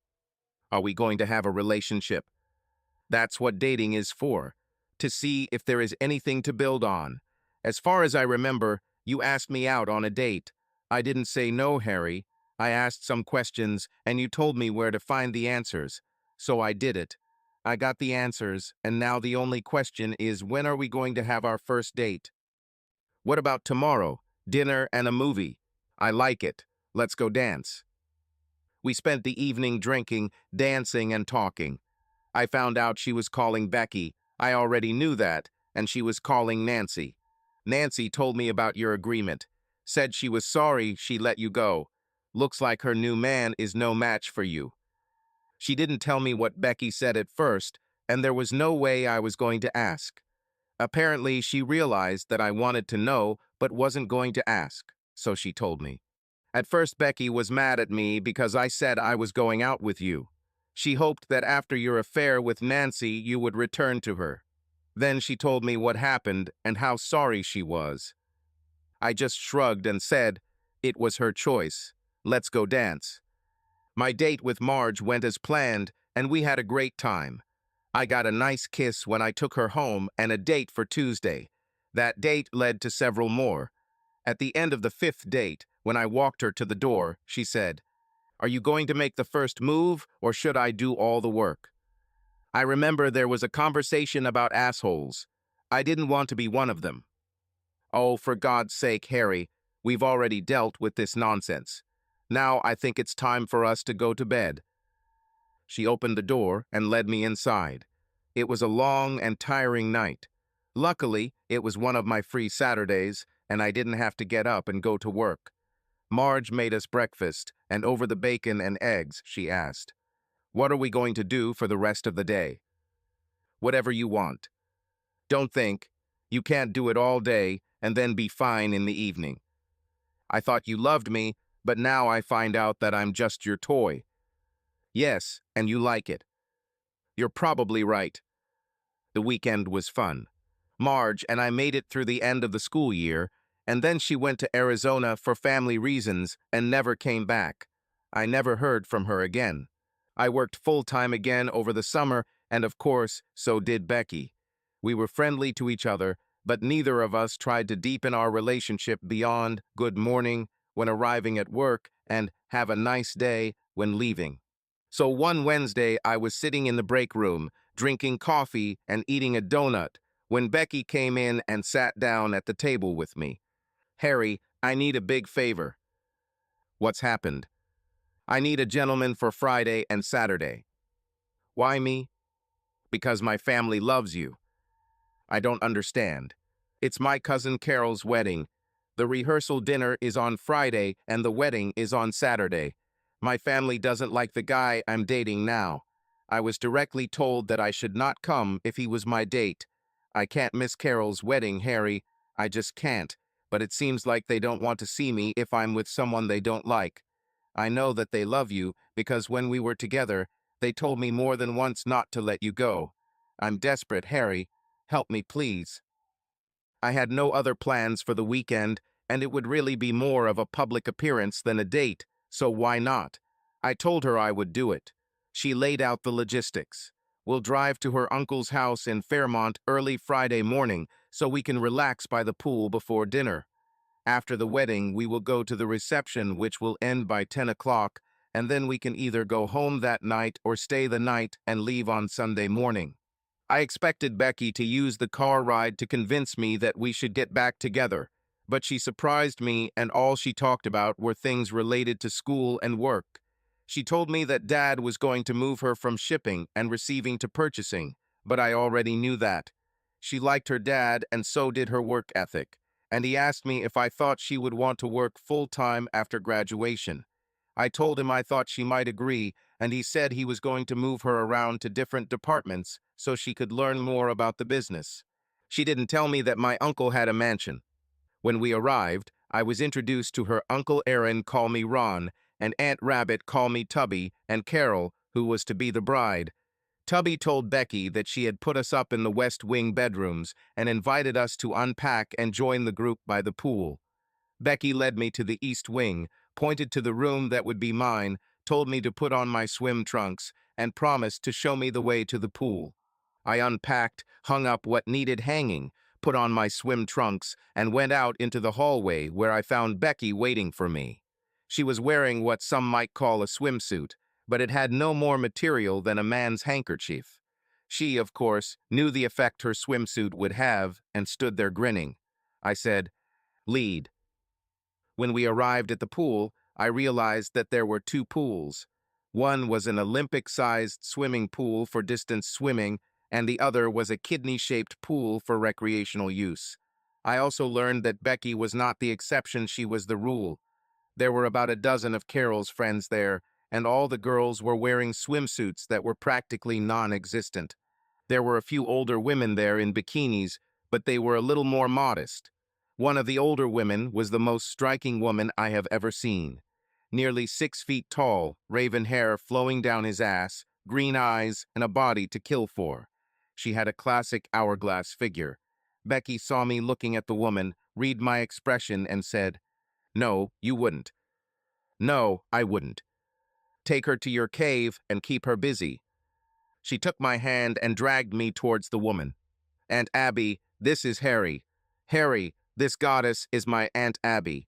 Are we going to have a relationship? That's what dating is for, to see if there is anything to build on. As far as I remember, you asked me out on a date. I didn't say no, Harry. I asked some questions, and you told me where to find the answers. So I did it. I got the answers, and now the only question is when are we going to have our first date? What about tomorrow? Dinner and a movie. I like it. Let's go dance. We spent the evening drinking, dancing, and talking. I found out she was calling Becky. I already knew that, and she was calling Nancy. Nancy told me about your agreement. Said she was sorry she let you go. Looks like her new man is no match for you. She didn't tell me what Becky said at first, and there was no way I was going to ask. Apparently, she realized that I wanted to know but wasn't going to ask, so she told me. At first, Becky was mad at me because I said I was going out with you. She hoped that after your affair with Nancy, you would return to her. Then she told me what happened and how sorry she was. I just shrugged and said, it was her choice. Let's go dance. My date with Marge went as planned, and we had a great time. I got a nice kiss when I took her home and a date for Tuesday. That date led to several more. At the end of the fifth date, when I walked her to the door, she said, "Are you going to make the first move, or should I do all the work?" I remember there was a conversation about assholes. I didn't want to be one of them. Oh, for God's sake, Harry, we've already dealt with this nonsense. Now I think it's time for us to go to bed. She opened the door and led me inside. It was a long and tiring night. Luckily, it was one of my free Saturdays, and I didn't have to get up and go to work. Marge made us breakfast, and over the bacon and eggs, she asked, "What are we going to do for the rest of the day?" "Whatever you want. Don't think. You can't do it all day and then be fine in the evening. I thought you loved me, but now I find out that I'm just your toy." "Yes, and you like it." "You're probably right." The weekend was fun. Marge and I made it through the end of the school year, and then she went to Arizona for family reasons and never came back. I never heard from her again. I worked full-time again over the summer, and of course, so did Becky. We were friendly to each other, but neither of us tried to deepen our relationship beyond good morning when arriving at work and have a nice day when leaving. So one Wednesday, I was sitting in the break room, drinking coffee and eating a donut, when Becky came in and sat down at the table with me. "Harry, I need a big favor." "What's happened?" "I need a gentleman for Friday and Saturday." "Why me?" "Because my family loves you." "I don't understand." "It's my cousin Carol's wedding. The rehearsal dinner is on Friday and the wedding is on Saturday. My family doesn't like the guy I'm dating now. I was directly told that I should not come if he was my date. I can't miss Carol's wedding, Harry. I just can't. But it seems like they don't want to see me if I'm with someone they don't like. I know that they love you because when we were together, they told me more than once not to let you go. I'm desperate, Harry. Help me, please." I had no other plans for the weekend, and it would really be more of a public appearance than a date, so why not? I told her I would do it. She laid out the logistics. "We'll drive to her uncle's house in Fairmont early Friday morning so we can relax by the pool before dinner. After the wedding, we will go to the reception, which will end by 10 o'clock, and then we can either go home that night or stay the night and leave on Sunday morning." I expected Becky to use the car ride to convince me that we should get back together, but she surprised me and all she talked about were things related to school and work. She told me that Dad was going to move her from shipping and receiving to purchasing, but I already knew that. She liked her dad and so did her work ethic, and he asked me if I thought she would want to work full-time after graduation. I told him I thought she might agree, and he said he was going to move her around to different departments so she could learn more about the business. She didn't tell me that my uncle had a mansion. When we arrived, I was introduced to her Uncle Aaron, call me Ron, and Aunt Rabbit, call me Tubby, and Carol, who was to be the bride. Tubby told Becky that she had put us up in the West Wing bedrooms and invited us to unpack and join the group by the pool. Becky led me to the East Wing, pointed to the room that would be mine, told me to put on my swim trunks, and promised to show me the way to the pool. I unpacked, hung up what needed hanging, put on my swim trunks, and went out into the hallway where I found Becky waiting for me. She was wearing what some might call a swimsuit, but it had no more material than a man's handkerchief. She, of course, knew the effect her swimsuit would have and stood there grinning. I said, Lead. When we arrived at the pool, I realized that there were two pools. One was an Olympic-sized swimming pool for distance swimming, and the other was a kidney-shaped pool for recreational use. I also learned that Becky was not the exception, she was the rule. There were about a dozen of Carol's friends there, and all the girls were wearing swimsuits that were practically non-existent. There were a few older women there in bikinis, but they were a little more modest. One of the older women was the most striking woman I have ever seen. Nearly 6 feet tall, raven hair flowing down his ass, green eyes, and a body to kill for. She had a classic hourglass figure. Becky saw me looking at the woman, read my expression, and said, "No, you wouldn't." "No, I wouldn't. Take her to your cave and keep her busy." She took my hand and dragged me towards the woman. "Aunt Abby, this is Harry. Harry, this goddess is my Aunt Abby."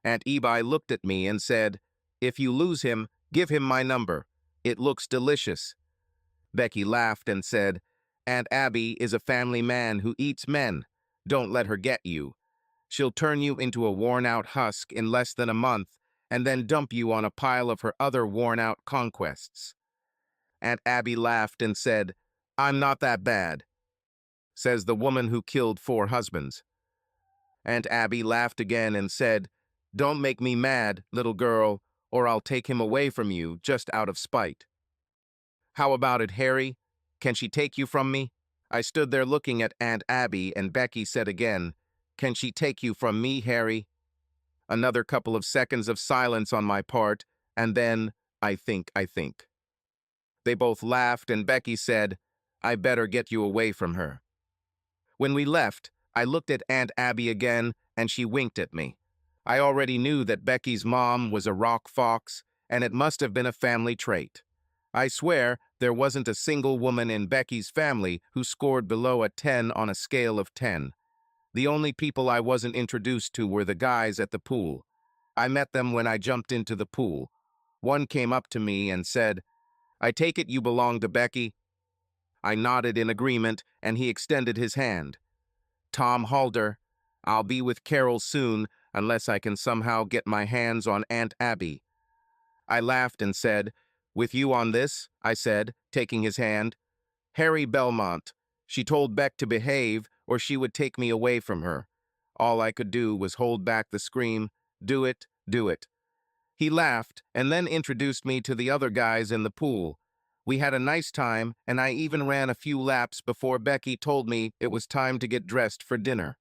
Aunt Ebi looked at me and said, "If you lose him, give him my number. It looks delicious." Becky laughed and said, "Aunt Abby is a family man who eats men. Don't let her get you. She'll turn you into a worn-out husk in less than a month and then dump you on a pile of her other worn-out conquests." Aunt Abby laughed and said, "I'm not that bad," says the woman who killed 4 husbands. Aunt Abby laughed again and said, "Don't make me mad, little girl, or I'll take him away from you just out of spite." "How about it, Harry? Can she take you from me?" I stood there looking at Aunt Abby, and Becky said again, "Can she take you from me, Harry?" Another couple of seconds of silence on my part, and then, I think. They both laughed, and Becky said, "I better get you away from her." When we left, I looked at Aunt Abby again, and she winked at me. I already knew that Becky's mom was a rock fox, and it must have been a family trait. I swear there wasn't a single woman in Becky's family who scored below a 10 on a scale of 10. The only people I wasn't introduced to were the guys at the pool. I met them when I jumped into the pool. One came up to me and said, "I take it you belong to Becky?" I nodded in agreement, and he extended his hand. "Tom Halder. I'll be with Carol soon, unless I can somehow get my hands on Aunt Abby." I laughed and said, "With you on this?" I said, taking his hand. "Harry Belmont. She told Beck to behave, or she would take me away from her." All I could do was hold back the scream, "Do it, do it." He laughed and then introduced me to the other guys in the pool. We had a nice time, and I even ran a few laps before Becky told me it was time to get dressed for dinner.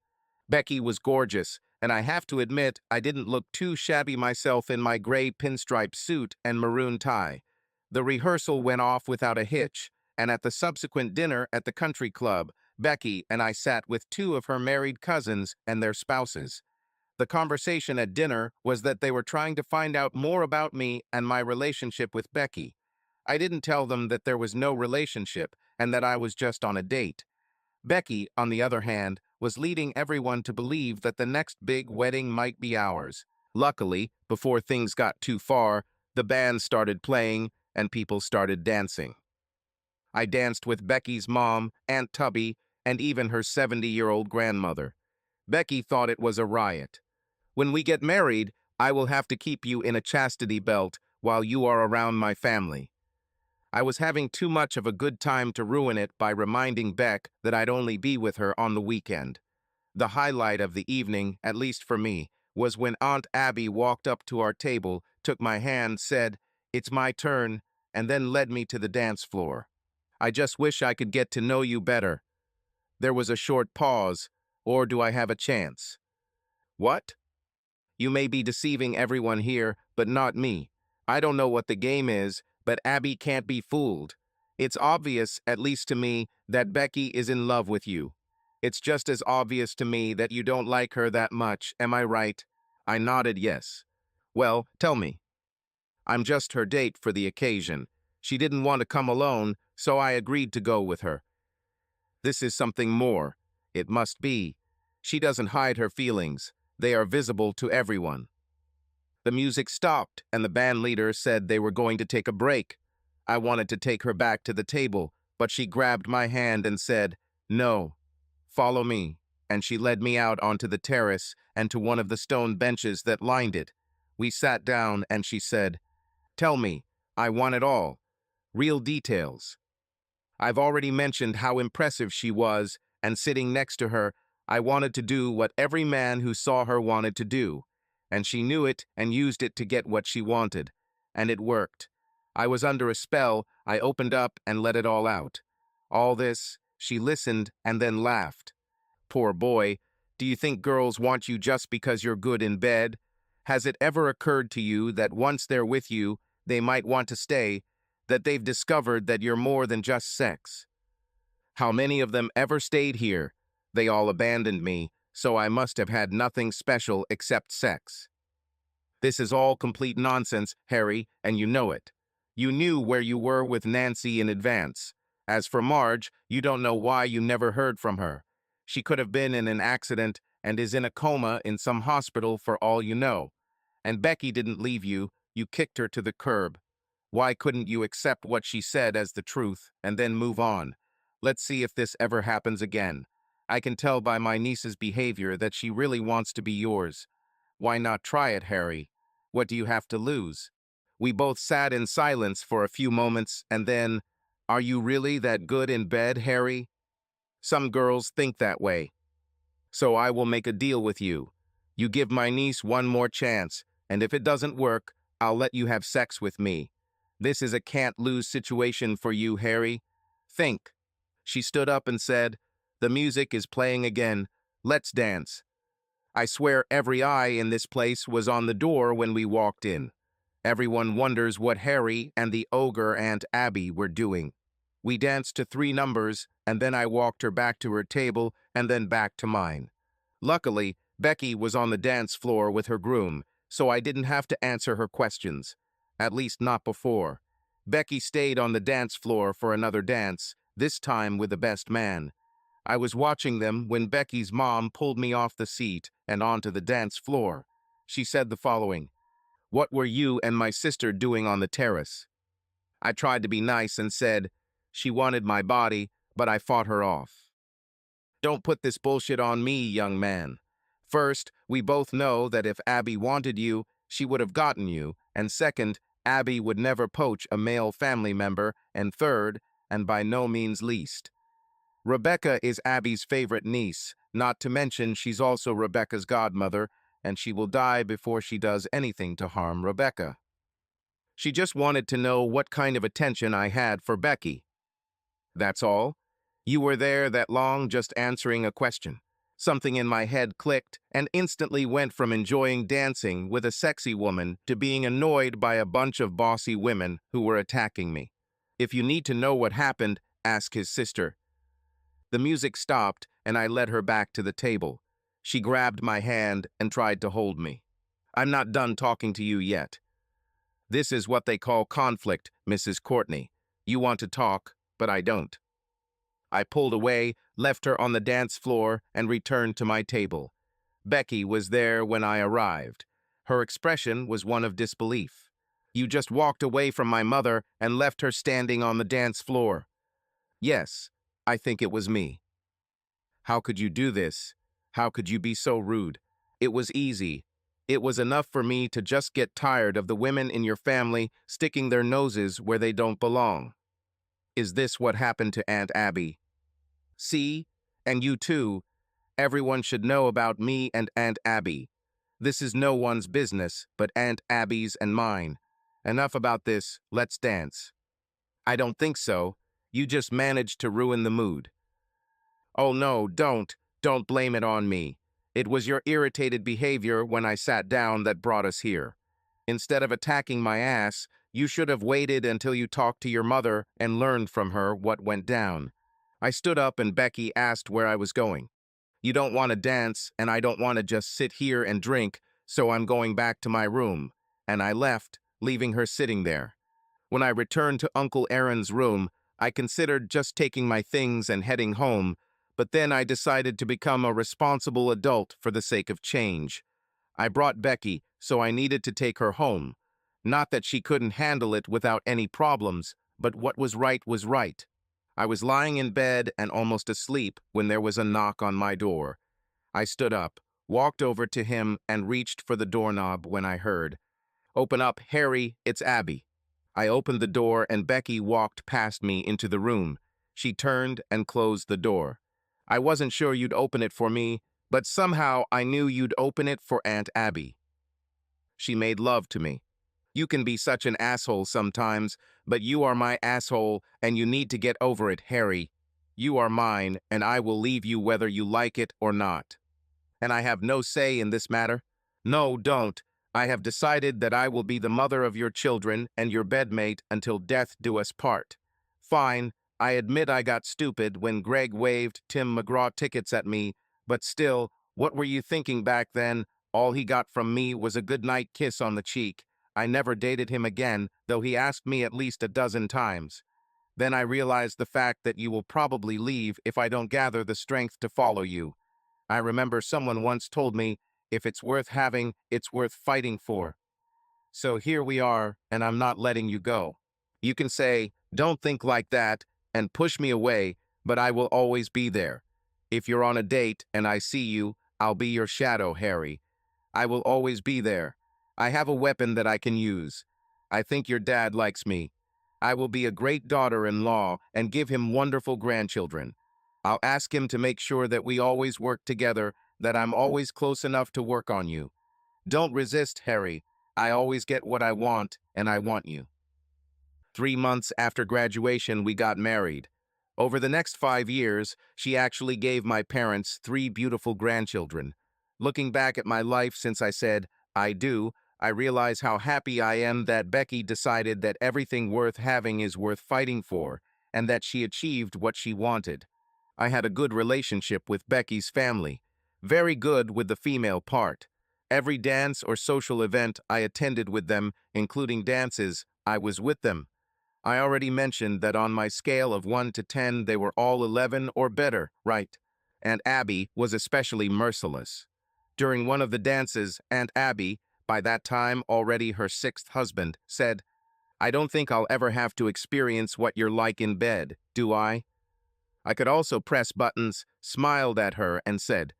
Becky was gorgeous, and I have to admit I didn't look too shabby myself in my gray pinstripe suit and maroon tie. The rehearsal went off without a hitch, and at the subsequent dinner at the country club, Becky and I sat with 2 of her married cousins and their spouses. The conversation at dinner was that they were trying to find out more about me and my relationship with Becky. I didn't tell them that there was no relationship and that I was just on a date. Becky, on the other hand, was leading everyone to believe that the next big wedding might be ours. Luckily, before things got too far, the band started playing and people started dancing. I danced with Becky's mom, Aunt Tubby, and even her 70-year-old grandmother. Becky thought it was a riot. "When we get married, I will have to keep you in a chastity belt while you are around my family." I was having too much of a good time to ruin it by reminding Beck that I'd only be with her on the weekend. The highlight of the evening, at least for me, was when Aunt Abby walked up to our table, took my hand, said, "It's my turn," and then led me to the dance floor. "I just wish I could get to know you better." There was a short pause. "Or do I have a chance?" "What?" "You may be deceiving everyone here, but not me. I don't know what the game is, but Abby can't be fooled. It's obvious, at least to me, that Becky is in love with you. It's just as obvious to me that you don't like her that much, am I right?" I nodded yes. "Well, tell me." "I'm just her date for the occasion. She didn't want to come alone, so I agreed to go with her." "This is something more. It must be. She doesn't hide her feelings. They are visible to everyone." The music stopped, and the band leader said they were going to take a break. I wanted to take her back to the table, but she grabbed my hand and said, "No, follow me." and she led me out onto the terrace and to one of the stone benches that lined it. We sat down and she said, "Tell me, I want it all. Real details." I've already mentioned how impressive she was, and sitting next to her, I wanted to do what every man who saw her wanted to do. And she knew it and used it to get what she wanted. And it worked. I was under a spell. I opened up and let it all out. All this, she listened and then laughed. Poor boy, do you think girls want you just because you're good in bed? Has it ever occurred to you that once they're with you, they might want to stay, that they've discovered that you're more than just sex? How many of them ever stayed here? They all abandoned me, so I must have had nothing special except sex. This is all complete nonsense, Harry, and you know it. You knew where you were with Nancy in advance. As for Marge, you don't know why you never heard from her. She could have been in an accident and is in a coma in some hospital for all you know. And Becky didn't leave you, you kicked her to the curb. Why couldn't you accept what she said as the truth and then move on? Let's see if this ever happens again. I can tell by my niece's behavior that she really wants to be yours. Why not try it, Harry? What do you have to lose? We both sat in silence for a few moments and then, "Are you really that good in bed, Harry?" Some girls think that way. So I will make a deal with you. You give my niece one more chance, and if it doesn't work, I'll let you have sex with me. This is a can't-lose situation for you, Harry. Think. She stood up and said, "The music is playing again. Let's dance." I swear every eye in this place was on the door when we walked in. Everyone wonders what Harry and the ogre Aunt Abby were doing. We danced to 3 numbers, and then I walked her back to her table and then back to mine. Luckily, Becky was on the dance floor with her groom, so I didn't have to answer her questions. At least not before. Becky stayed on the dance floor for another dance, this time with the best man. I was watching them when Becky's mom pulled me off the seat and onto the dance floor. She said the following: "What were you and my sister doing on the terrace?" I tried to be nice and said, "She wanted my body, but I fought her off." Don't put this bullshit on me, young man. First, we both know that if Abby wanted you, she would have gotten you, and second, Abby would never poach a male family member, and third, and by no means least, Rebecca is Abby's favorite niece, not to mention she's also Rebecca's godmother, and she will die before she does anything to harm Rebecca. She just wanted to know what kind of attention I had for Becky. That's all. You were there that long just answering a question. Something in my head clicked and instantly went from enjoying dancing with a sexy woman to being annoyed by a bunch of bossy women who were attacking me. If you need to know what happened, ask his sister. The music stopped and I led her back to the table. She grabbed my hand and tried to hold me. "I'm not done talking to you yet. This is what they call conflict, Mrs. Courtney. You want to talk, but I don't." I pulled away, left her on the dance floor, and returned to my table. Becky was there when I arrived. Her expression was one of disbelief. "You just walked away from my mother and left her standing on the dance floor." "Yes, I think it was me." "How could you do this? How could you be so rude?" "It was easy. It was enough for me to just get tired of the women in your family sticking their noses where they don't belong." Is this what happened to Aunt Abby? See? And you too. Everyone should know about me and Aunt Abby. This is no one's business but Aunt Abby's and mine. Enough about this, let's dance. I don't think so. You just managed to ruin the mood. Oh no, don't. Don't blame it on me. It was your irritated behavior when I sat down that brought us here. Instead of attacking my ass, you should have waited until you talked to your mother and learned from her what went down. I stood up and Becky asked where I was going. "You don't want to dance, and I don't want to just sit here and drink, so I'm going back to my room." And I left, leaving her sitting there. When I returned to Uncle Aaron's room, I considered just taking my things and heading home, but then I decided to become a responsible adult for the sake of change. I brought Becky, so I needed to take her home. Not that she couldn't handle it without any problems, but what was right was right. I was lying in bed and almost asleep when there was a knock on my door. I stood up, walked over to him, and reached for the doorknob when I heard, "Open up, Harry, it's Abby." I opened the door and Becky walked past me into the room. She turned and closed the door. "I wasn't sure you'd open it for me, but somehow I knew you'd open it for Aunt Abby." She made love to me. "You can be such an asshole sometimes, but you are my asshole and you need to get over it, Harry. You are mine and I will leave you whether you like it or not. And I have no say in this matter? No, don't. I have decided that I will be the mother of your children and your bedmate until death do us part. Fine, I admit I got stupid when Greg waved Tim McGraw tickets at me, but still, what were you thinking back then? All he got from me was a goodnight kiss on the cheek. I never dated him again, though he asked me at least a dozen times. Then I realized the fact that you will probably leave if I don't gather the strength to follow you. I remember someone once told me, if it's worth having, it's worth fighting for. So here we are, and I'm not letting you go. You can say, don't think like that, and push me away, but I will always be there. If you're on a date and I see you, I'll be your shadow, Harry. I will always be there. I have a weapon that I can use. I think your dad likes me. I will be a great daughter-in-law and give him wonderful grandchildren. I'll ask him to make sure that we always work together, that I'm always close enough to work on you. Don't resist, Harry. I always get what I want, and I want you." 3 months after graduation, we got married. Over the next 5 years, she actually gave my parents 3 beautiful grandchildren. Looking back at my life since I said, I do, I realize how happy I am that Becky decided that everything worth having is worth fighting for, and that she achieved what she wanted. I had a good relationship with Becky's family, very good with the female part. Every dance or social event I attended with them, including dances, I was with them. I already mentioned that on my scale of 1 to 10, they were all 11 or better, right? Aunt Abby was especially merciless. During one of the dances, Aunt Abby, by that time already her sixth husband, said, "I don't think I'll ever have to experience what you're like in bed, do I?" I could also press buttons, smiled at her, and said,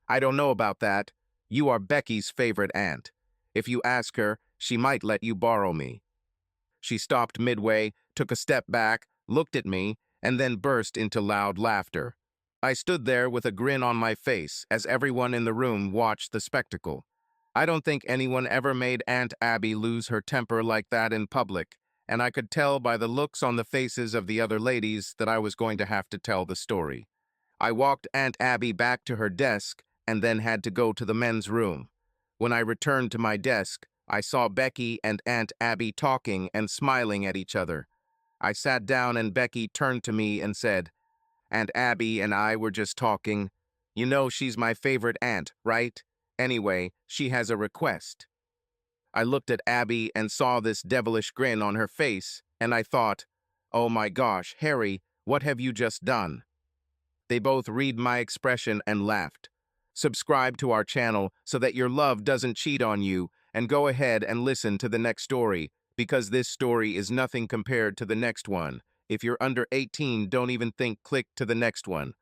"I don't know about that. You are Becky's favorite aunt. If you ask her, she might let you borrow me." She stopped midway, took a step back, looked at me, and then burst into loud laughter. I stood there with a grin on my face as everyone in the room watched the spectacle. I don't think anyone ever made Aunt Abby lose her temper like that in public, and I could tell by the looks on the faces of the other ladies that I was going to have to tell the story. I walked Aunt Abby back to her desk and then had to go to the men's room. When I returned to my desk, I saw Becky and Aunt Abby talking and smiling at each other. I sat down and Becky turned to me and said, "Aunt Abby and I were just talking. You know she's my favorite aunt, right? Anyway, she has a request." I looked at Abby and saw this devilish grin on her face, and I thought, oh my gosh, Harry, what have you just done? They both read my expression and laughed. Subscribe to our channel so that your love doesn't cheat on you, and go ahead and listen to the next story, because this story is nothing compared to the next one. If you're under 18, don't even think click to the next one.